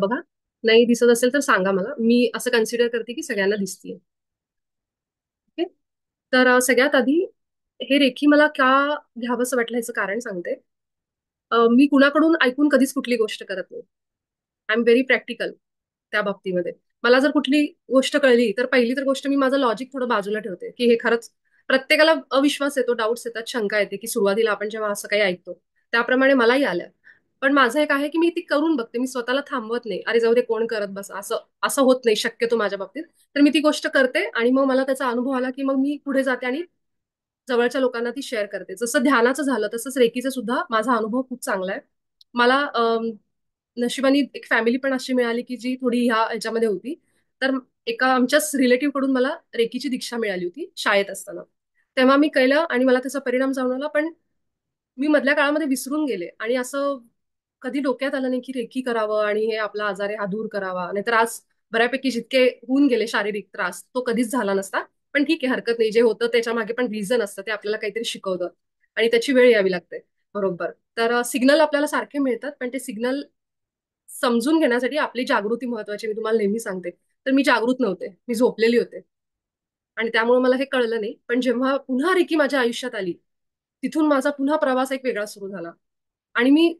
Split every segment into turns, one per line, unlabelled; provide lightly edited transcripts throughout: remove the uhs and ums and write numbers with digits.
बघा. नाही दिसत असेल तर सांगा मला. मी असं कन्सिडर करते की सगळ्यांना दिसतीये. ओके. तर सगळ्यात आधी हे रेखी मला का घ्यावंसं वाटलं ह्याचं कारण सांगते. मी कुणाकडून ऐकून कधीच कुठली गोष्ट करत नाही. आय एम व्हेरी प्रॅक्टिकल त्या बाबतीमध्ये. मला जर कुठली गोष्ट कळली तर पहिली तर गोष्ट मी माझं लॉजिक थोडं बाजूला ठेवते की हे खरंच. प्रत्येकाला अविश्वास येतो, डाऊट्स येतात, शंका येते की सुरुवातीला आपण जेव्हा असं काही ऐकतो त्याप्रमाणे मलाही आल्या. पण माझं एक आहे की मी ती करून बघते, मी स्वतःला थांबवत नाही, अरे जाऊ दे कोण करत बस असं. असं होत नाही शक्यतो माझ्या बाबतीत. तर मी ती गोष्ट करते आणि मग मला त्याचा अनुभव आला की मग मी पुढे जाते आणि जवळच्या लोकांना ती शेअर करते. जसं ध्यानाचं झालं तसंच रेकीचं सुद्धा माझा अनुभव खूप चांगला आहे. मला नशिबाने एक फॅमिली पण अशी मिळाली की जी थोडी ह्या ह्याच्यामध्ये होती. तर एका आमच्याच रिलेटिव्ह कडून मला रेकीची दीक्षा मिळाली होती शाळेत असताना. तेव्हा मी केलं आणि मला त्याचा परिणाम जाणवला. पण मी मधल्या काळामध्ये विसरून गेले आणि असं कधी डोक्यात आलं नाही की रेकी करावं आणि हे आपला आजार आहे हा दूर करावा. नाहीतर आज बऱ्यापैकी जितके होऊन गेले शारीरिक त्रास तो कधीच झाला नसता. पण ठीक आहे, हरकत नाही. जे होतं त्याच्या मागे पण रिझन असतं, ते आपल्याला काहीतरी शिकवतं आणि त्याची वेळ यावी लागते. बरोबर. तर सिग्नल आपल्याला सारखे मिळतात, पण ते सिग्नल समजून घेण्यासाठी आपली जागृती महत्वाची. मी तुम्हाला नेहमी सांगते. तर मी जागृत नव्हते, मी झोपलेली होते आणि त्यामुळे मला हे कळलं नाही. पण जेव्हा पुन्हा रेकी माझ्या आयुष्यात आली, तिथून माझा पुन्हा प्रवास एक वेगळा सुरू झाला. आणि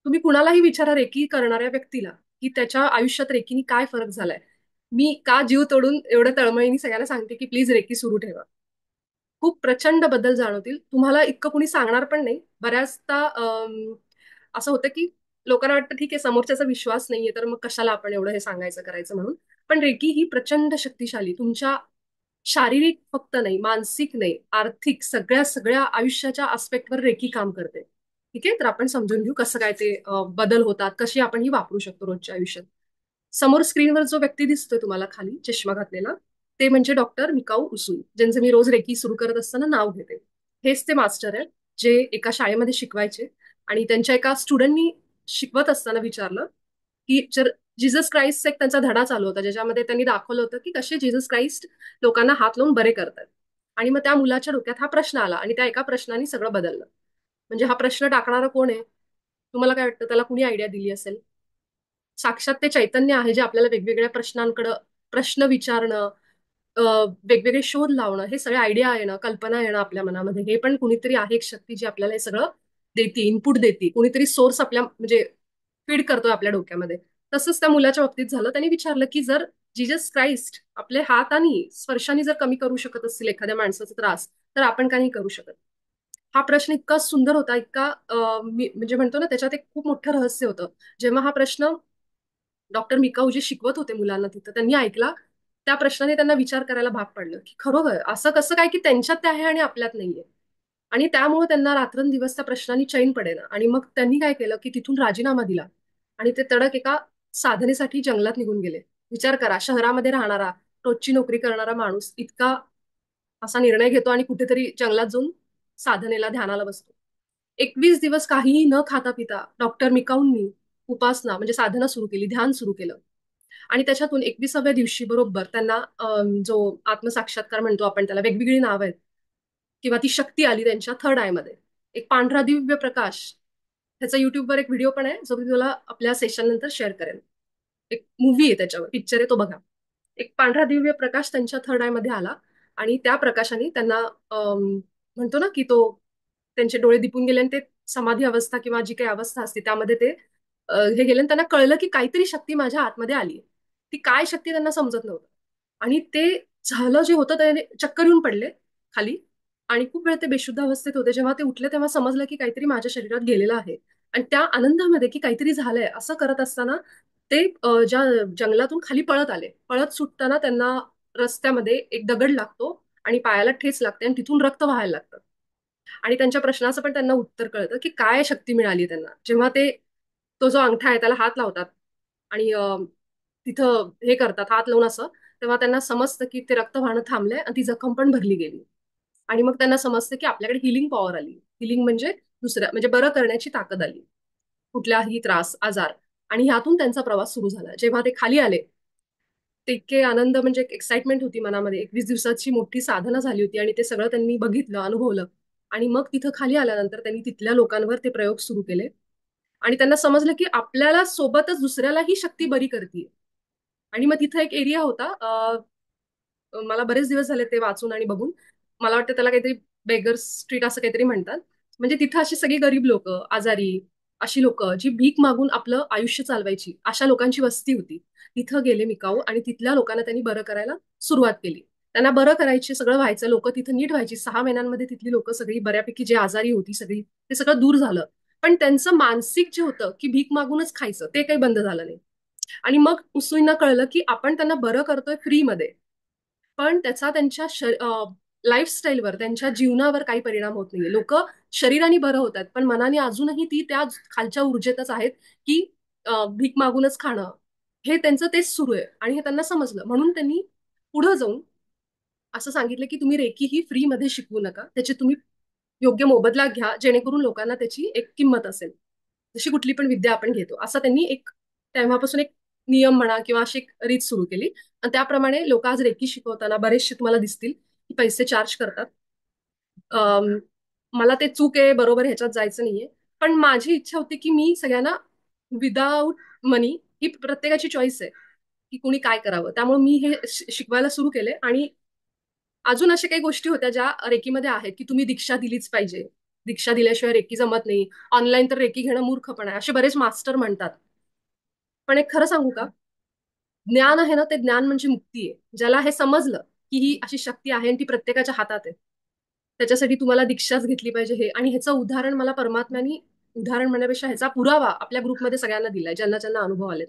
तुम्ही कुणालाही विचारा रेकी करणाऱ्या व्यक्तीला की त्याच्या आयुष्यात रेकीनी काय फरक झालाय. मी का जीव तोडून एवढं तळमळीने सगळ्यांना सांगते की प्लीज रेकी सुरू ठेवा. खूप प्रचंड बदल जाणवतील तुम्हाला. इतकं कुणी सांगणार पण नाही बऱ्याचदा. असं होतं की लोकांना वाटतं ठीक आहे समोरच्याचा विश्वास नाहीये तर मग कशाला आपण एवढं हे सांगायचं करायचं म्हणून. पण रेकी ही प्रचंड शक्तिशाली तुमच्या शारीरिक फक्त नाही, मानसिक नाही, आर्थिक सगळ्या सगळ्या आयुष्याच्या आस्पेक्टवर रेकी काम करते. ठीक आहे. तर आपण समजून घेऊ कसं काय ते बदल होतात, कशी आपण ही वापरू शकतो रोजच्या आयुष्यात. समोर स्क्रीनवर जो व्यक्ती दिसतोय तुम्हाला खाली चष्मा घातलेला, ते म्हणजे डॉक्टर मिकाऊ उसूई, ज्यांचं मी रोज रेकी सुरू करत असताना नाव घेते. हेच ते मास्टर आहेत जे एका शाळेमध्ये शिकवायचे. आणि त्यांच्या एका स्टुडंटनी शिकवत असताना विचारलं की जर जिझस क्राइस्ट एक त्यांचा धडा चालू होता ज्याच्यामध्ये त्यांनी दाखवलं होतं की कसे जिझस क्राइस्ट लोकांना हात लावून बरे करतात. आणि मग त्या मुलाच्या डोक्यात हा प्रश्न आला आणि त्या एका प्रश्नाने सगळं बदललं. म्हणजे हा प्रश्न टाकणारा कोण आहे? तुम्हाला काय वाटतं त्याला कुणी आयडिया दिली असेल? साक्षात ते चैतन्य आहे जे आपल्याला वेगवेगळ्या प्रश्नांकडं प्रश्न विचारणं, वेगवेगळे शोध लावणं, हे सगळे आयडिया येणं, कल्पना येणं आपल्या मनामध्ये, हे पण कुणीतरी आहे एक शक्ती जी आपल्याला हे सगळं देते, इनपुट देते. कुणीतरी सोर्स आपल्या म्हणजे फीड करतोय आपल्या डोक्यामध्ये. तसंच त्या मुलाच्या बाबतीत झालं. त्यांनी विचारलं की जर जीजस क्राइस्ट आपले हाताने स्पर्शाने जर कमी करू शकत असतील एखाद्या माणसाचा त्रास, तर आपण काही करू शकत. हा प्रश्न इतका सुंदर होता, इतका मी म्हणजे म्हणतो ना त्याच्यात एक खूप मोठं रहस्य होतं. जेव्हा हा प्रश्न डॉक्टर मिकाऊ जे शिकवत होते मुलांना तिथं त्यांनी ऐकला, त्या प्रश्नाने त्यांना विचार करायला भाग पडलं की खरोखर असं कसं काय की त्यांच्यात ते आहे आणि आपल्यात नाहीये. आणि त्यामुळे त्यांना रात्रंदिवस त्या प्रश्नांनी चैन पडेना. आणि मग त्यांनी काय केलं की तिथून राजीनामा दिला आणि ते तडक एका साधनेसाठी जंगलात निघून गेले. विचार करा, शहरामध्ये राहणारा रोजची नोकरी करणारा माणूस इतका असा निर्णय घेतो आणि कुठेतरी जंगलात जाऊन साधनेला, ध्यानाला बसतो. 21 दिवस काहीही न खाता पिता डॉक्टर मिकाऊंनी उपासना म्हणजे साधना सुरू केली, ध्यान सुरू केलं. आणि त्याच्यातून 21व्या दिवशी बरोबर त्यांना जो आत्मसाक्षात्कार म्हणतो आपण त्याला, वेगवेगळी नाव आहेत, किंवा ती शक्ती आली त्यांच्या थर्ड आय मध्ये. एक पांढरा दिव्य प्रकाश. त्याचा युट्यूबवर एक व्हिडिओ पण आहे जो मी तुला आपल्या सेशन नंतर शेअर करेन. एक मूवी आहे त्याच्यावर, पिक्चर आहे तो बघा. एक पांढरा दिव्य प्रकाश त्यांच्या थर्ड आय मध्ये आला आणि त्या प्रकाशाने त्यांना म्हणतो ना की तो त्यांचे डोळे दिपून गेले आणि ते समाधी अवस्था किंवा जी काही अवस्था असते त्यामध्ये ते हे गेले आणि त्यांना कळलं की काहीतरी शक्ती माझ्या आतमध्ये आली. ती काय शक्ती त्यांना समजत नव्हतं. आणि ते झालं जे होतं ते चक्कर येऊन पडले खाली. आणि खूप वेळ ते बेशुद्ध अवस्थेत होते. जेव्हा ते उठले तेव्हा समजलं की काहीतरी माझ्या शरीरात गेलेलं आहे. आणि त्या आनंदामध्ये की काहीतरी झालंय असं करत असताना ते ज्या जंगलातून खाली पळत आले. पळत सुटताना त्यांना रस्त्यामध्ये एक दगड लागतो आणि पायाला ठेच लागते आणि तिथून रक्त व्हायला लागतं. आणि त्यांच्या प्रश्नाचं पण त्यांना उत्तर कळतं की काय शक्ती मिळाली त्यांना जेव्हा ते तो जो अंगठा आहे त्याला हात लावतात आणि तिथं हे करतात हात लावून असं. तेव्हा त्यांना समजतं की ते रक्त वाहणं थांबलंय आणि ती जखम पण भरली गेली. आणि मग त्यांना समजतं की आपल्याकडे हिलिंग पॉवर आली. हिलिंग म्हणजे दुसऱ्या म्हणजे बरं करण्याची ताकद आली कुठल्याही त्रास, आजार. आणि ह्यातून त्यांचा प्रवास सुरू झाला. जेव्हा ते खाली आले ते इतके आनंद म्हणजे एक्साइटमेंट होती मनामध्ये. 21 दिवसाची मोठी साधना झाली होती आणि ते सगळं त्यांनी बघितलं, अनुभवलं. आणि मग तिथं खाली आल्यानंतर त्यांनी तिथल्या लोकांवर ते प्रयोग सुरू केले. आणि त्यांना समजलं की आपल्याला सोबतच दुसऱ्याला ही शक्ती बरी करते. आणि मग तिथं एक एरिया होता, मला बरेच दिवस झाले ते वाचून आणि बघून. मला वाटतं त्याला काहीतरी बेगर स्ट्रीट असं काहीतरी म्हणतात. म्हणजे तिथं अशी सगळी गरीब लोक, आजारी अशी लोक जी भीक मागून आपलं आयुष्य चालवायची, अशा लोकांची वस्ती होती. तिथं गेले मिकाऊ आणि तिथल्या लोकांना त्यांनी बरं करायला सुरुवात केली. त्यांना बरं करायचे, सगळं व्हायचं, लोक तिथं नीट व्हायची. 6 महिन्यांमध्ये तिथली लोक सगळी बऱ्यापैकी जी आजारी होती सगळी, ते सगळं दूर झालं. पण त्यांचं मानसिक जे होतं की भीक मागूनच खायचं, ते काही बंद झालं नाही. आणि मग उसूईंना कळलं की आपण त्यांना बरं करतोय फ्रीमध्ये, पण त्याचा त्यांच्या लाईफस्टाईलवर, त्यांच्या जीवनावर काही परिणाम होत नाहीये. लोक शरीराने बरं होतात, पण मनाने अजूनही ती त्या खालच्या ऊर्जेतच आहेत की भीक मागूनच खाणं, हे त्यांचं तेच सुरू आहे. आणि हे त्यांना समजलं, म्हणून त्यांनी पुढे जाऊन असं सांगितलं की तुम्ही रेकी ही फ्री मध्ये शिकवू नका, त्याची तुम्ही योग्य मोबदला घ्या, जेणेकरून लोकांना त्याची एक किंमत असेल. जशी कुठली पण विद्या आपण घेतो, असं त्यांनी एक तेव्हापासून एक नियम म्हणा किंवा अशी एक रीत सुरू केली. आणि त्याप्रमाणे लोक आज रेकी शिकवताना बरेचसे तुम्हाला दिसतील की पैसे चार्ज करतात. अम, मला ते चूक आहे बरोबर ह्याच्यात जायचं नाहीये, पण माझी इच्छा होती की मी सगळ्यांना विदाऊट मनी, ही प्रत्येकाची चॉईस आहे की कुणी काय करावं, त्यामुळे मी हे शिकवायला सुरू केले. आणि अजून अशा काही गोष्टी होत्या ज्या रेकीमध्ये आहेत की तुम्ही दीक्षा दिलीच पाहिजे, दीक्षा दिल्याशिवाय रेकी जमत नाही, ऑनलाईन तर रेकी घेणं मूर्खपण आहे, असे बरेच मास्टर म्हणतात. पण एक खरं सांगू का, ज्ञान आहे ना, ते ज्ञान म्हणजे मुक्ती आहे. ज्याला हे समजलं की ही अशी शक्ती आहे आणि ती प्रत्येकाच्या हातात आहे, त्याच्यासाठी तुम्हाला दीक्षाच घेतली पाहिजे. हे आणि ह्याचं उदाहरण मला परमात्म्यानी, उदाहरण म्हणण्यापेक्षा ह्याचा पुरावा आपल्या ग्रुपमध्ये सगळ्यांना दिलाय, ज्यांना ज्यांना अनुभव आले.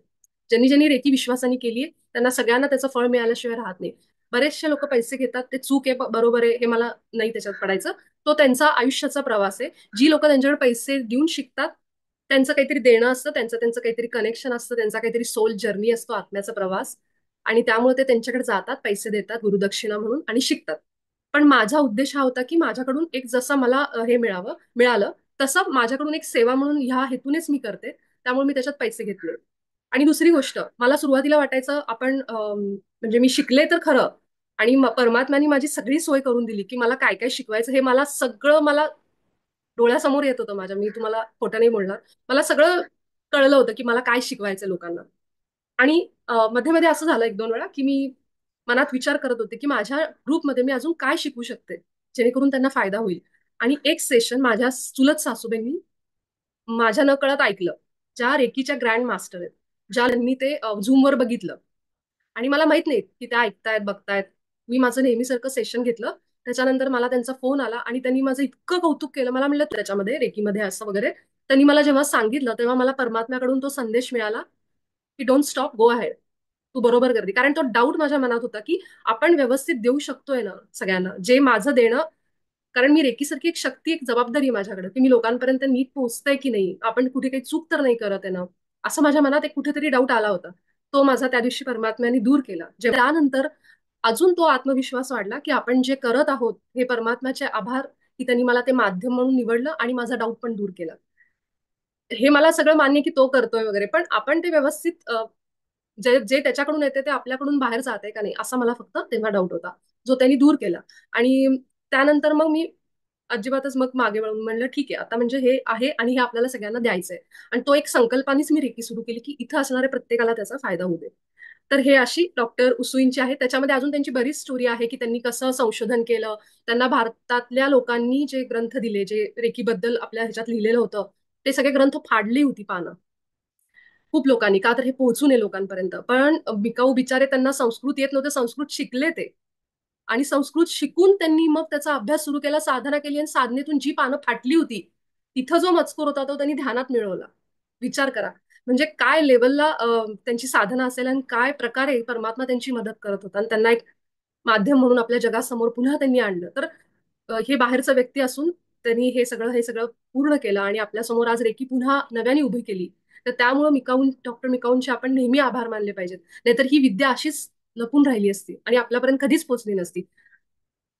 ज्यांनी ज्यांनी रेकी विश्वासाने केली, त्यांना सगळ्यांना त्याचं फळ मिळाल्याशिवाय राहत नाही. बरेचसे लोक पैसे घेतात, ते चूक आहे, बरोबर आहे, हे मला नाही त्याच्यात पडायचं. तो त्यांचा आयुष्याचा प्रवास आहे. जी लोक त्यांच्याकडे पैसे देऊन शिकतात, त्यांचं काहीतरी देणं असतं, त्यांचं त्यांचं काहीतरी कनेक्शन असतं, त्यांचा काहीतरी सोल जर्नी असतो, आत्म्याचा प्रवास. आणि त्यामुळे ते त्यांच्याकडे जातात, पैसे देतात गुरुदक्षिणा म्हणून आणि शिकतात. पण माझा उद्देश हा होता की माझ्याकडून एक जसं मला हे मिळालं, तसं माझ्याकडून एक सेवा म्हणून ह्या हेतूनेच मी करते, त्यामुळे मी त्याच्यात पैसे घेतले. आणि दुसरी गोष्ट, मला सुरुवातीला वाटायचं आपण म्हणजे मी शिकले तर खरं, आणि परमात्म्याने माझी सगळी सोय करून दिली की मला काय काय शिकवायचं हे मला सगळं, मला डोळ्यासमोर येत होतं माझ्या, मी तुम्हाला खोटं नाही बोलणार. मला सगळं कळलं होतं की मला काय शिकवायचं लोकांना. आणि मध्ये मध्ये असं झालं एक दोन वेळा की मी मनात विचार करत होते की माझ्या ग्रुपमध्ये मी अजून काय शिकू शकते जेणेकरून त्यांना फायदा होईल. आणि एक सेशन माझ्या चुलत सासूबाईंनी माझ्या न कळत ऐकलं, ज्या रेकीच्या ग्रँड मास्टर आहेत, ज्या त्यांनी ते झूमवर बघितलं. आणि मला माहित नाही की त्या ऐकतायत बघतायत. मी माझं नेहमीसारखं सेशन घेतलं. त्याच्यानंतर मला त्यांचा फोन आला आणि त्यांनी माझं इतकं कौतुक केलं. मला म्हणलं त्याच्यामध्ये रेकीमध्ये असं वगैरे. त्यांनी मला जेव्हा सांगितलं तेव्हा मला परमात्म्याकडून तो संदेश मिळाला की डोंट स्टॉप, गो अहेड, तू बरोबर करते. कारण तो डाऊट माझ्या मनात होता की आपण व्यवस्थित देऊ शकतोय ना सगळ्यांना जे माझं देणं. कारण मी रेकीसारखी एक शक्ती, एक जबाबदारी आहे माझ्याकडे की मी लोकांपर्यंत नीट पोहोचतंय की नाही, आपण कुठे काही चूक तर नाही करत आहे ना, असं माझ्या मनात एक कुठेतरी डाऊट आला होता. तो माझा त्या दिवशी परमात्म्याने दूर केला. त्यानंतर अजून तो आत्मविश्वास वाढला की आपण जे करत आहोत हे परमात्म्याचे आभार की त्यांनी मला ते माध्यम म्हणून निवडलं आणि माझा डाऊट पण दूर केला. हे मला सगळं मान्य की तो करतोय वगैरे, पण आपण ते व्यवस्थित जे जे त्याच्याकडून येते ते आपल्याकडून बाहेर जाते का नाही, असा मला फक्त तेव्हा डाऊट होता, जो त्यांनी दूर केला. आणि त्यानंतर मग मी अजिबातच मग मागे वळून म्हणलं ठीक आहे, आता म्हणजे हे आहे आणि हे आपल्याला सगळ्यांना द्यायचंय. आणि तो एक संकल्पानेच मी रेकी सुरू केली की इथं असणाऱ्या प्रत्येकाला त्याचा फायदा होऊ दे. तर हे अशी डॉक्टर उसुईंची आहे. त्याच्यामध्ये अजून त्यांची बरीच स्टोरी आहे की त्यांनी कसं संशोधन केलं. त्यांना भारतातल्या लोकांनी जे ग्रंथ दिले, जे रेकीबद्दल आपल्या ह्याच्यात लिहिलेलं होतं, ते सगळे ग्रंथ फाडली होती पानं खूप लोकांनी, का तर हे पोहोचू नये लोकांपर्यंत. पण बिकाऊ बिचारे, त्यांना संस्कृत येत नव्हते, संस्कृत शिकले ते. आणि संस्कृत शिकून त्यांनी मग त्याचा अभ्यास सुरू केला, साधना केली, आणि साधनेतून जी पानं फाटली होती तिथं जो मजकूर होता तो त्यांनी ध्यानात मिळवला. विचार करा, म्हणजे काय लेवलला त्यांची साधना असेल आणि काय प्रकारे परमात्मा त्यांची मदत करत होता आणि त्यांना एक माध्यम म्हणून आपल्या जगासमोर पुन्हा त्यांनी आणलं. तर हे बाहेरचं व्यक्ती असून त्यांनी हे सगळं पूर्ण केलं आणि आपल्यासमोर आज रेकी पुन्हा नव्याने उभी केली. तर त्यामुळे डॉक्टर मिकाऊंचे आपण नेहमी आभार मानले पाहिजेत. नाहीतर ही विद्या अशीच लपून राहिली असती आणि आपल्यापर्यंत कधीच पोहोचली नसती.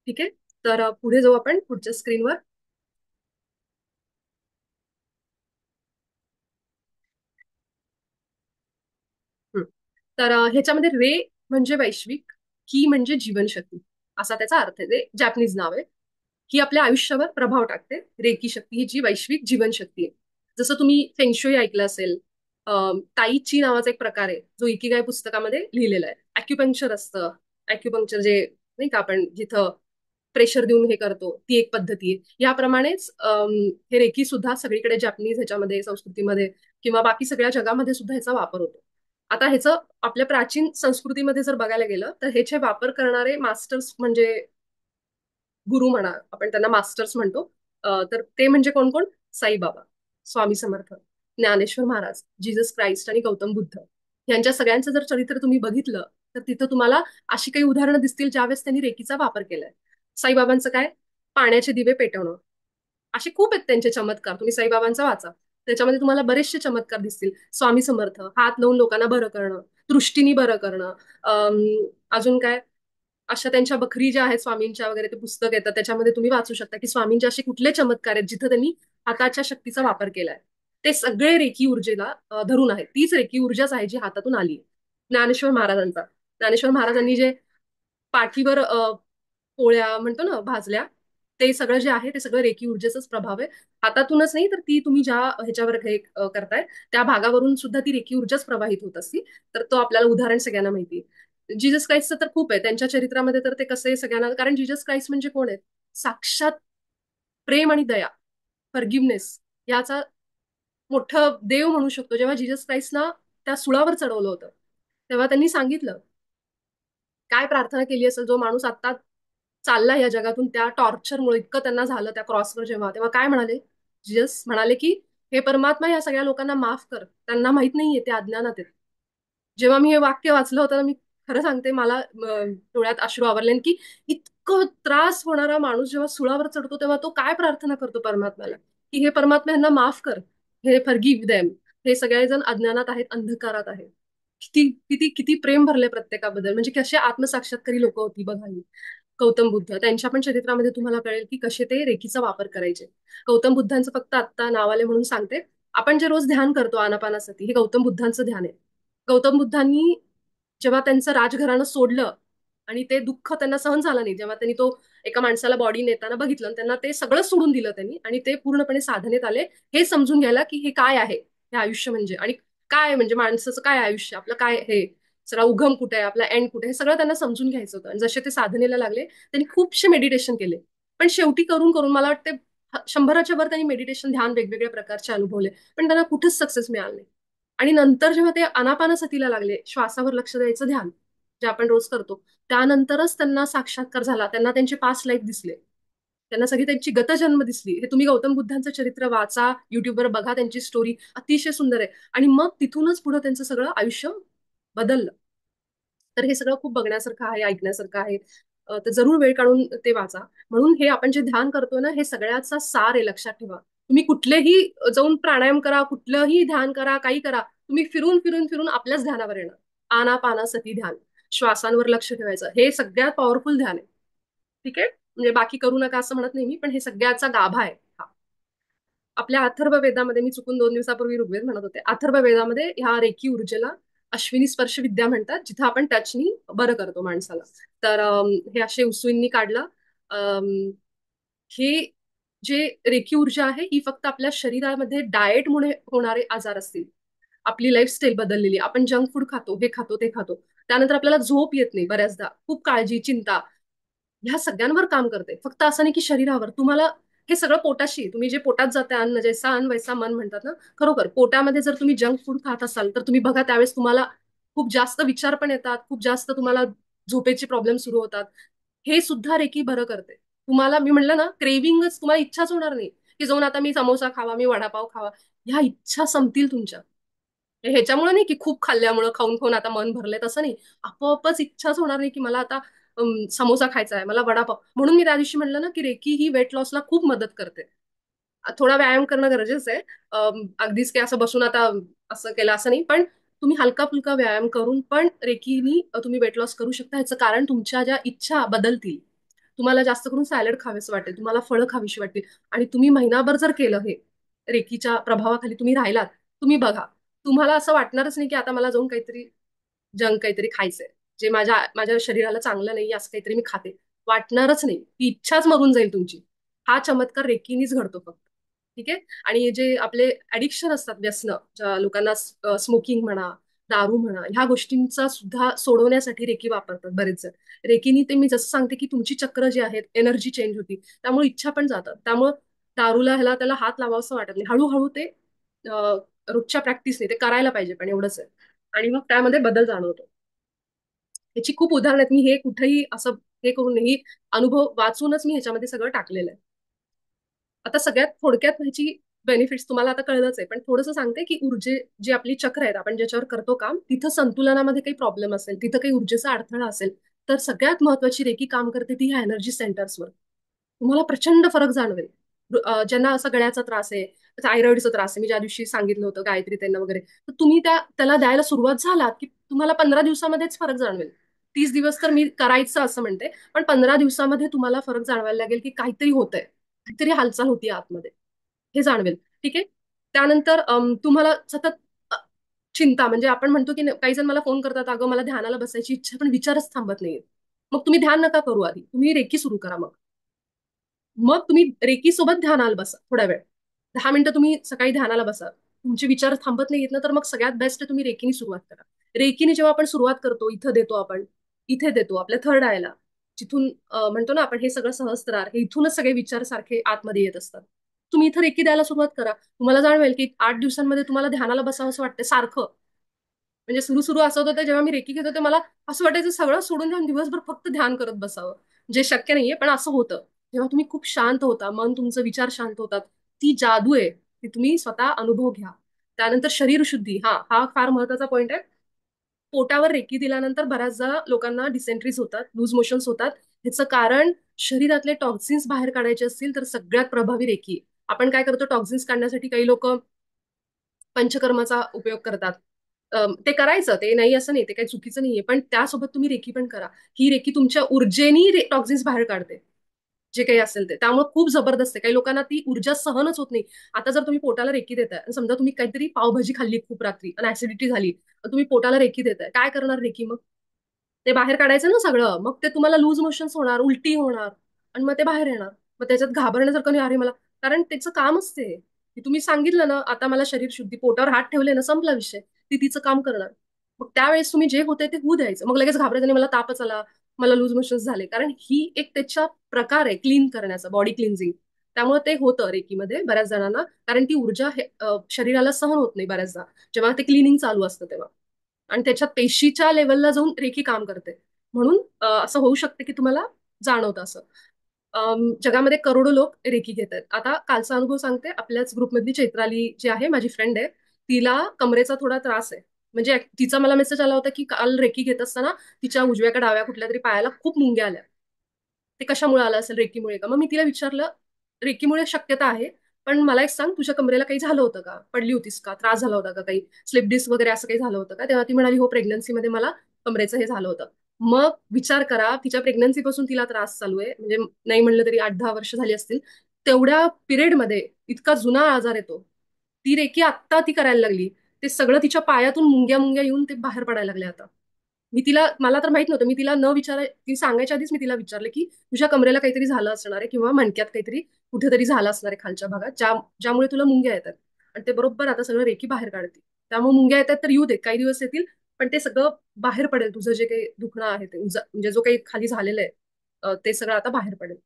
ठीक आहे, तर पुढे जाऊ आपण पुढच्या स्क्रीनवर. हं. तर ह्याच्यामध्ये रे म्हणजे वैश्विक, की म्हणजे जीवनशक्ती, असा त्याचा अर्थ आहे. ते जॅपनीज नाव आहे. ही आपल्या आयुष्यावर प्रभाव टाकते. रेकी शक्ती ही जी वैश्विक जीवनशक्ती आहे. जसं तुम्ही फेंगशुई ऐकलं असेल, ताई ची नावाचा एक प्रकार आहे जो इकिगाय पुस्तकामध्ये लिहिलेला आहे. अॅक्युपंक्चर असतं. अॅक्युपंक्चर जे नाही का आपण जिथं प्रेशर देऊन हे करतो, ती एक पद्धती आहे. याप्रमाणेच हे रेकी सुद्धा सगळीकडे जॅपनीज ह्याच्यामध्ये संस्कृतीमध्ये किंवा बाकी सगळ्या जगामध्ये सुद्धा ह्याचा वापर होतो. आता ह्याचं आपल्या प्राचीन संस्कृतीमध्ये जर बघायला गेलं तर ह्याचे वापर करणारे मास्टर्स म्हणजे गुरु म्हणा, आपण त्यांना मास्टर्स म्हणतो. तर ते म्हणजे कोण कोण? साईबाबा, स्वामी समर्थ, ज्ञानेश्वर महाराज, जीसस क्राइस्ट आणि गौतम बुद्ध. यांच्या सगळ्यांचं जर चरित्र तुम्ही बघितलं तर तिथं तुम्हाला अशी काही उदाहरणं दिसतील ज्यावेळेस त्यांनी रेकीचा वापर केलाय. साईबाबांचं काय? पाण्याचे दिवे पेटवणं. असे खूप आहेत त्यांचे चमत्कार, तुम्ही साईबाबांचा वाचा, त्याच्यामध्ये तुम्हाला बरेचसे चमत्कार दिसतील. स्वामी समर्थ हात लावून लोकांना बरं करणं, दृष्टीनी बरं करणं. अजून काय? अशा त्यांच्या बखरी ज्या आहेत स्वामींच्या वगैरे ते पुस्तक येतं, त्याच्यामध्ये तुम्ही वाचू शकता की स्वामींचे असे कुठले चमत्कार आहेत जिथं त्यांनी हाताच्या शक्तीचा वापर केलाय. ते सगळे रेकी ऊर्जेला धरून आहेत. तीच रेकी ऊर्जाच आहे जी हातातून आली. ज्ञानेश्वर महाराजांचा, ज्ञानेश्वर महाराजांनी जे पाठीवर पोळ्या म्हणतो ना भाजल्या, ते सगळं जे आहे ते सगळं रेकी ऊर्जेचाच प्रभाव आहे. हातातूनच नाही तर ती तुम्ही ज्या ह्याच्यावर हे करताय त्या भागावरून सुद्धा ती रेकी ऊर्जाच प्रवाहित होत असती. तर तो आपल्याला उदाहरण सगळ्यांना माहिती आहे. जीसस क्राइस्टचं तर खूप आहे त्यांच्या चरित्रामध्ये, तर ते कसं आहे सगळ्यांना, कारण जीसस क्राइस्ट म्हणजे कोण आहेत? साक्षात प्रेम आणि दया, फॉरगिव्हनेस याचा मोठं देव म्हणू शकतो. जेव्हा जीसस क्राइस्टला त्या सुळावर चढवलं होतं तेव्हा त्यांनी सांगितलं, काय प्रार्थना केली असेल, जो माणूस आता चालला या जगातून त्या टॉर्चरमुळे इतकं त्यांना झालं त्या क्रॉसवर, जेव्हा तेव्हा काय म्हणाले? जीसस म्हणाले की हे परमात्मा या सगळ्या लोकांना माफ कर, त्यांना माहित नाहीये, ते अज्ञानात आहेत. जेव्हा मी हे वाक्य वाचलं होतं ना, मी खरं सांगते मला डोळ्यात अश्रू आवरले की इतकं त्रास होणारा माणूस जेव्हा सुळावर चढतो तेव्हा तो काय प्रार्थना करतो परमात्म्याला, की हे परमात्मा यांना माफ कर, हे फॉरगिव्ह देम, हे सगळेजण अज्ञानात आहेत, अंधकारात आहेत. किती किती किती प्रेम भरले प्रत्येकाबद्दल, म्हणजे कसे आत्मसाक्षात्कारी लोक होती बघा ही. गौतम बुद्ध, त्यांच्या पण चरित्रामध्ये तुम्हाला कळेल की कसे ते रेकीचा वापर करायचे. गौतम बुद्धांचं फक्त आत्ता नाव आले म्हणून सांगते. आपण जे रोज ध्यान करतो आनापानासाठी, हे गौतम बुद्धांचं ध्यान आहे. गौतम बुद्धांनी जेव्हा त्यांचं राजघराणं सोडलं आणि ते दुःख त्यांना सहन झालं नाही, जेव्हा त्यांनी तो एका माणसाला बॉडी नेताना बघितलं आणि त्यांना ते सगळं सोडून दिलं त्यांनी, आणि ते पूर्णपणे साधनेत आले, हे समजून घ्यायला की हे काय आहे, हे आयुष्य म्हणजे, आणि काय म्हणजे माणसाचं काय आयुष्य, आपलं काय हे सगळा उगम कुठे आहे, आपला एंड कुठे, हे सगळं त्यांना समजून घ्यायचं होतं. आणि जसे ते साधनेला लागले त्यांनी खूपशे मेडिटेशन केले. पण शेवटी करून करून मला वाटते 100च्या वर त्यांनी मेडिटेशन ध्यान वेगवेगळ्या प्रकारचे अनुभवले, पण त्यांना कुठेच सक्सेस मिळालं नाही. आणि नंतर जेव्हा ते आनापानसतीला लागले, श्वासावर लक्ष द्यायचं ध्यान जे आपण रोज करतो, त्यानंतरच त्यांना साक्षात्कार झाला, त्यांना त्यांचे पास्ट लाईफ दिसले, त्यांना सगळी त्यांची गतजन्म दिसली. हे तुम्ही गौतम बुद्धांचं चरित्र वाचा, युट्यूबवर बघा, त्यांची स्टोरी अतिशय सुंदर आहे. आणि मग तिथूनच पुढे त्यांचं सगळं आयुष्य बदललं. तर हे सगळं खूप बघण्यासारखं आहे, ऐकण्यासारखं आहे. तर जरूर वेळ काढून ते वाचा. म्हणून हे आपण जे ध्यान करतो ना, हे सगळ्याचा सार आहे, लक्षात ठेवा. तुम्ही कुठलेही जाऊन प्राणायाम करा, कुठलंही ध्यान करा, काही करा, तुम्ही फिरून फिरून फिरून आपल्याच ध्यानावर येणार. आनापानासती ध्यान, श्वासांवर लक्ष ठेवायचं, हे सगळ्यात पॉवरफुल ध्यान आहे. ठीक आहे, म्हणजे बाकी करू नका असं म्हणत नाही मी, पण हे सगळ्याचा गाभा आहे हा. आपल्या अथर्व वेदामध्ये, मी चुकून 2 दिवसापूर्वी ऋग्वेद म्हणत होते, अथर्व वेदामध्ये ह्या रेखी ऊर्जेला अश्विनी स्पर्श विद्या म्हणतात, जिथं आपण टचनी बरं करतो माणसाला. तर हे असे उसवींनी काढलं. अम, हे जे रेखी ऊर्जा आहे ही फक्त आपल्या शरीरामध्ये डाएटमुळे होणारे आजार असतील, आपली लाईफस्टाईल बदललेली, आपण जंक फूड खातो, हे खातो ते खातो, त्यानंतर आपल्याला झोप येत नाही बऱ्याचदा, खूप काळजी चिंता, ह्या सगळ्यांवर काम करते. फक्त असं नाही की शरीरावर. तुम्हाला हे सगळं पोटाशी, तुम्ही जे पोटात जाते अन्न, जैसा अन्न वैसा मन म्हणतात ना, खरोखर पोटामध्ये जर तुम्ही जंक फूड खात असाल तर तुम्ही बघा त्यावेळेस तुम्हाला खूप जास्त विचार पण येतात, खूप जास्त तुम्हाला झोपेचे प्रॉब्लेम सुरू होतात. हे सुद्धा रेकी बरं करते. तुम्हाला मी म्हणलं ना, क्रेविंगच, तुम्हाला इच्छाच होणार नाही की जाऊन आता मी समोसा खावा, मी वडापाव खावा. ह्या इच्छा संपतील तुमच्या. ह्याच्यामुळे नाही की खूप खाल्ल्यामुळं खाऊन खाऊन आता मन भरलंय, तसं नाही. आपोआपच इच्छाच होणार नाही की मला आता समोसा खायचा आहे, मला वडापाव. म्हणून मी त्या दिवशी म्हणलं ना की रेकी ही वेट लॉसला खूप मदत करते. थोडा व्यायाम करणं गरजेचं आहे. अगदीच काही असं बसून आता असं केलं असं नाही, पण तुम्ही हलका फुलका व्यायाम करून पण रेकीनी तुम्ही वेट लॉस करू शकता. ह्याचं कारण तुमच्या ज्या इच्छा बदलतील. तुम्हाला जास्त करून सॅलड खावेसं वाटेल, तुम्हाला फळं खावीशी वाटतील, आणि तुम्ही महिनाभर जर केलं हे, रेकीच्या प्रभावाखाली तुम्ही राहिलात, तुम्ही बघा, तुम्हाला असं वाटणारच नाही की आता मला जाऊन काहीतरी जंक काहीतरी खायचंय, जे माझ्या माझ्या शरीराला चांगलं नाही असं काहीतरी मी खाते. वाटणारच नाही, ती इच्छाच मरून जाईल तुमची. हा चमत्कार रेकीनीच घडतो फक्त. ठीक आहे. आणि जे आपले ऍडिक्शन असतात, व्यसन, ज्या लोकांना स्मोकिंग म्हणा, दारू म्हणा, ह्या गोष्टींचा सुद्धा सोडवण्यासाठी रेकी वापरतात बरेच जण. रेकीनी ते मी जसं सांगते की तुमची चक्र जी आहेत, एनर्जी चेंज होती, त्यामुळे इच्छा पण जातात. त्यामुळे दारूला ह्याला त्याला हात लावावंसं वाटत नाही. हळूहळू ते रोजच्या प्रॅक्टिसने ते करायला पाहिजे, पण एवढंच आहे. आणि मग त्यामध्ये बदल जाणवतो. याची खूप उदाहरणं आहेत. मी हे कुठेही असं हे करून नाही, अनुभव वाचूनच मी ह्याच्यामध्ये सगळं टाकलेलं आहे. आता सगळ्यात थोडक्यात ह्याची बेनिफिट्स तुम्हाला आता कळलंच आहे, पण थोडंसं सांगते की जी आपली चक्र आहेत, आपण ज्याच्यावर करतो काम, तिथं संतुलनामध्ये काही प्रॉब्लेम असेल, तिथं काही ऊर्जेचा अडथळा असेल, तर सगळ्यात महत्वाची रेकी काम करते ती ह्या एनर्जी सेंटर्सवर. तुम्हाला प्रचंड फरक जाणवेल. ज्यांना असा गळ्याचा त्रास आहे, थायरॉइडचा त्रास आहे, मी ज्या दिवशी सांगितलं होतं गायत्री त्यांना वगैरे, तर तुम्ही त्याला द्यायला सुरुवात झालात की तुम्हाला 15 दिवसामध्येच फरक जाणवेल. 30 दिवस तर मी करायचं असं म्हणते, पण 15 दिवसामध्ये तुम्हाला फरक जाणवायला लागेल की काहीतरी होतंय, काहीतरी हालचाल होती आतमध्ये, हे जाणवेल. ठीक आहे. त्यानंतर तुम्हाला सतत अ, चिंता, म्हणजे आपण म्हणतो की काही जण मला फोन करतात, अगं मला ध्यानाला बसायची इच्छा, पण विचारच थांबत नाहीये. मग तुम्ही ध्यान नका करू, आधी तुम्ही रेकी सुरू करा. मग तुम्ही रेकी सोबत ध्यानाला बसा थोड्या वेळ. 10 मिनिटं तुम्ही सकाळी ध्यानाला बसा. तुमचे विचार थांबत नाहीत ना, तर मग सगळ्यात बेस्ट तुम्ही रेकीने सुरुवात करा. रेकीने जेव्हा आपण सुरुवात करतो, इथं देतो आपण, इथे देतो आपल्या थर्ड आयला, जिथून म्हणतो ना आपण हे सगळं सहस्त्रार, हे इथूनच सगळे विचार सारखे आतमध्ये येत असतात. तुम्ही इथं रेकी द्यायला सुरुवात करा. तुम्हाला जाणवेल की 8 दिवसांमध्ये तुम्हाला ध्यानाला बसावं असं वाटतं सारखं. म्हणजे सुरू सुरू असं होतं, जेव्हा मी रेकी घेत होते मला असं वाटायचं सगळं सोडून जाऊन दिवसभर फक्त ध्यान करत बसावं, जे शक्य नाहीये, पण असं होतं. जेव्हा तुम्ही खूप शांत होता, मन तुमचं विचार शांत होतात, ती जादू आहे, ती तुम्ही स्वतः अनुभव घ्या. त्यानंतर शरीर शुद्धी, हा हा फार महत्वाचा पॉइंट आहे. पोटावर रेकी दिल्यानंतर बऱ्याचदा लोकांना डिसेंट्रीज होतात, लूज मोशन्स होतात. ह्याचं कारण, शरीरातले टॉक्झिन्स बाहेर काढायचे असतील तर सगळ्यात प्रभावी रेकी आहे. आपण काय करतो, टॉक्झिन्स काढण्यासाठी काही लोक पंचकर्माचा उपयोग करतात. ते करायचं, ते नाही असं नाही, ते काही चुकीचं नाहीये, पण त्यासोबत तुम्ही रेकी पण करा. ही रेकी तुमच्या ऊर्जेनी टॉक्झिन्स बाहेर काढते, जे काही असेल ते. त्यामुळे खूप जबरदस्त आहे. काही लोकांना ती ऊर्जा सहनच होत नाही. आता जर तुम्ही पोटाला रेकी देताय आणि समजा तुम्ही काहीतरी पावभाजी खाल्ली खूप रात्री आणि ऍसिडिटी झाली, तर तुम्ही पोटाला रेकी देताय, काय करणार रेकी मग? ते बाहेर काढायचं ना सगळं, मग ते तुम्हाला लूज मोशन्स होणार, उलटी होणार, आणि मग ते बाहेर येणार. मग त्याच्यात घाबरण्यासारखं नाही, अरे मला, कारण त्याचं कामच ते की तुम्ही सांगितलं ना, आता मला शरीर शुद्धी, पोटावर हात ठेवले ना, संपला विषय. ती तिचं काम करणार. मग त्यावेळेस तुम्ही जे होतंय ते होऊ द्यायचं. मग लगेच घाबरायचं नाही, मला तापच आला, मला लूज मोशन्स झाले, कारण ही एक त्याच्या प्रकार आहे क्लीन करण्याचा, बॉडी क्लिन्झिंग. त्यामुळे ते होतं रेकीमध्ये बऱ्याच जणांना, कारण ती ऊर्जा शरीराला सहन होत नाही बऱ्याचदा, जेव्हा ते क्लिनिंग चालू असतं तेव्हा. आणि त्याच्यात पेशीच्या लेवलला जाऊन रेकी काम करते. म्हणून असं होऊ शकतं की तुम्हाला जाणवतं असं. जगामध्ये करोडो लोक रेकी घेत आहेत. आता कालचा अनुभव सांगते. आपल्याच ग्रुपमधली चैत्राली जी आहे, माझी फ्रेंड आहे, तिला कमरेचा थोडा त्रास आहे. म्हणजे तिचा मला मेसेज आला होता की काल रेकी घेत असताना तिच्या उजव्या का डाव्या कुठल्या तरी पायाला खूप मुंग्या आल्या. ते कशामुळे आलं असेल, रेकीमुळे का? मग मी तिला विचारलं, रेकीमुळे शक्यता आहे, पण मला एक सांग, तुझ्या कमरेला काही झालं होतं का? पडली होतीस का? त्रास झाला होता का काही? स्लिप डिस्क वगैरे असं काही झालं होतं का? तेव्हा ती म्हणाली, हो, प्रेग्नन्सीमध्ये मला कमरेचं हे झालं होतं. मग विचार करा, तिच्या प्रेग्नन्सीपासून तिला त्रास चालू आहे, म्हणजे नाही म्हणलं तरी 8-10 वर्ष झाली असतील. तेवढ्या पिरियडमध्ये इतका जुना आजार येतो. ती रेकी आत्ता ती करायला लागली, ते सगळं तिच्या पायातून मुंग्या मुंग्या येऊन ते बाहेर पडायला लागले आता. मी तिला, मला तर माहित नव्हतं, मी तिला न विचार, ती सांगायच्या आधीच मी तिला विचारलं की तुझ्या कमरेला काहीतरी झालं असणार आहे, किंवा मणक्यात काहीतरी कुठेतरी झालं असणार आहे खालच्या भागात, ज्यामुळे तुला मुंग्या येतात. आणि ते बरोबर आता सगळं रेकी बाहेर काढते. त्यामुळे मुंग्या येतात तर येऊ दे, काही दिवस येतील, पण ते सगळं बाहेर पडेल. तुझं जे काही दुखणं आहे ते, म्हणजे जो काही खाली झालेलं आहे, ते सगळं आता बाहेर पडेल.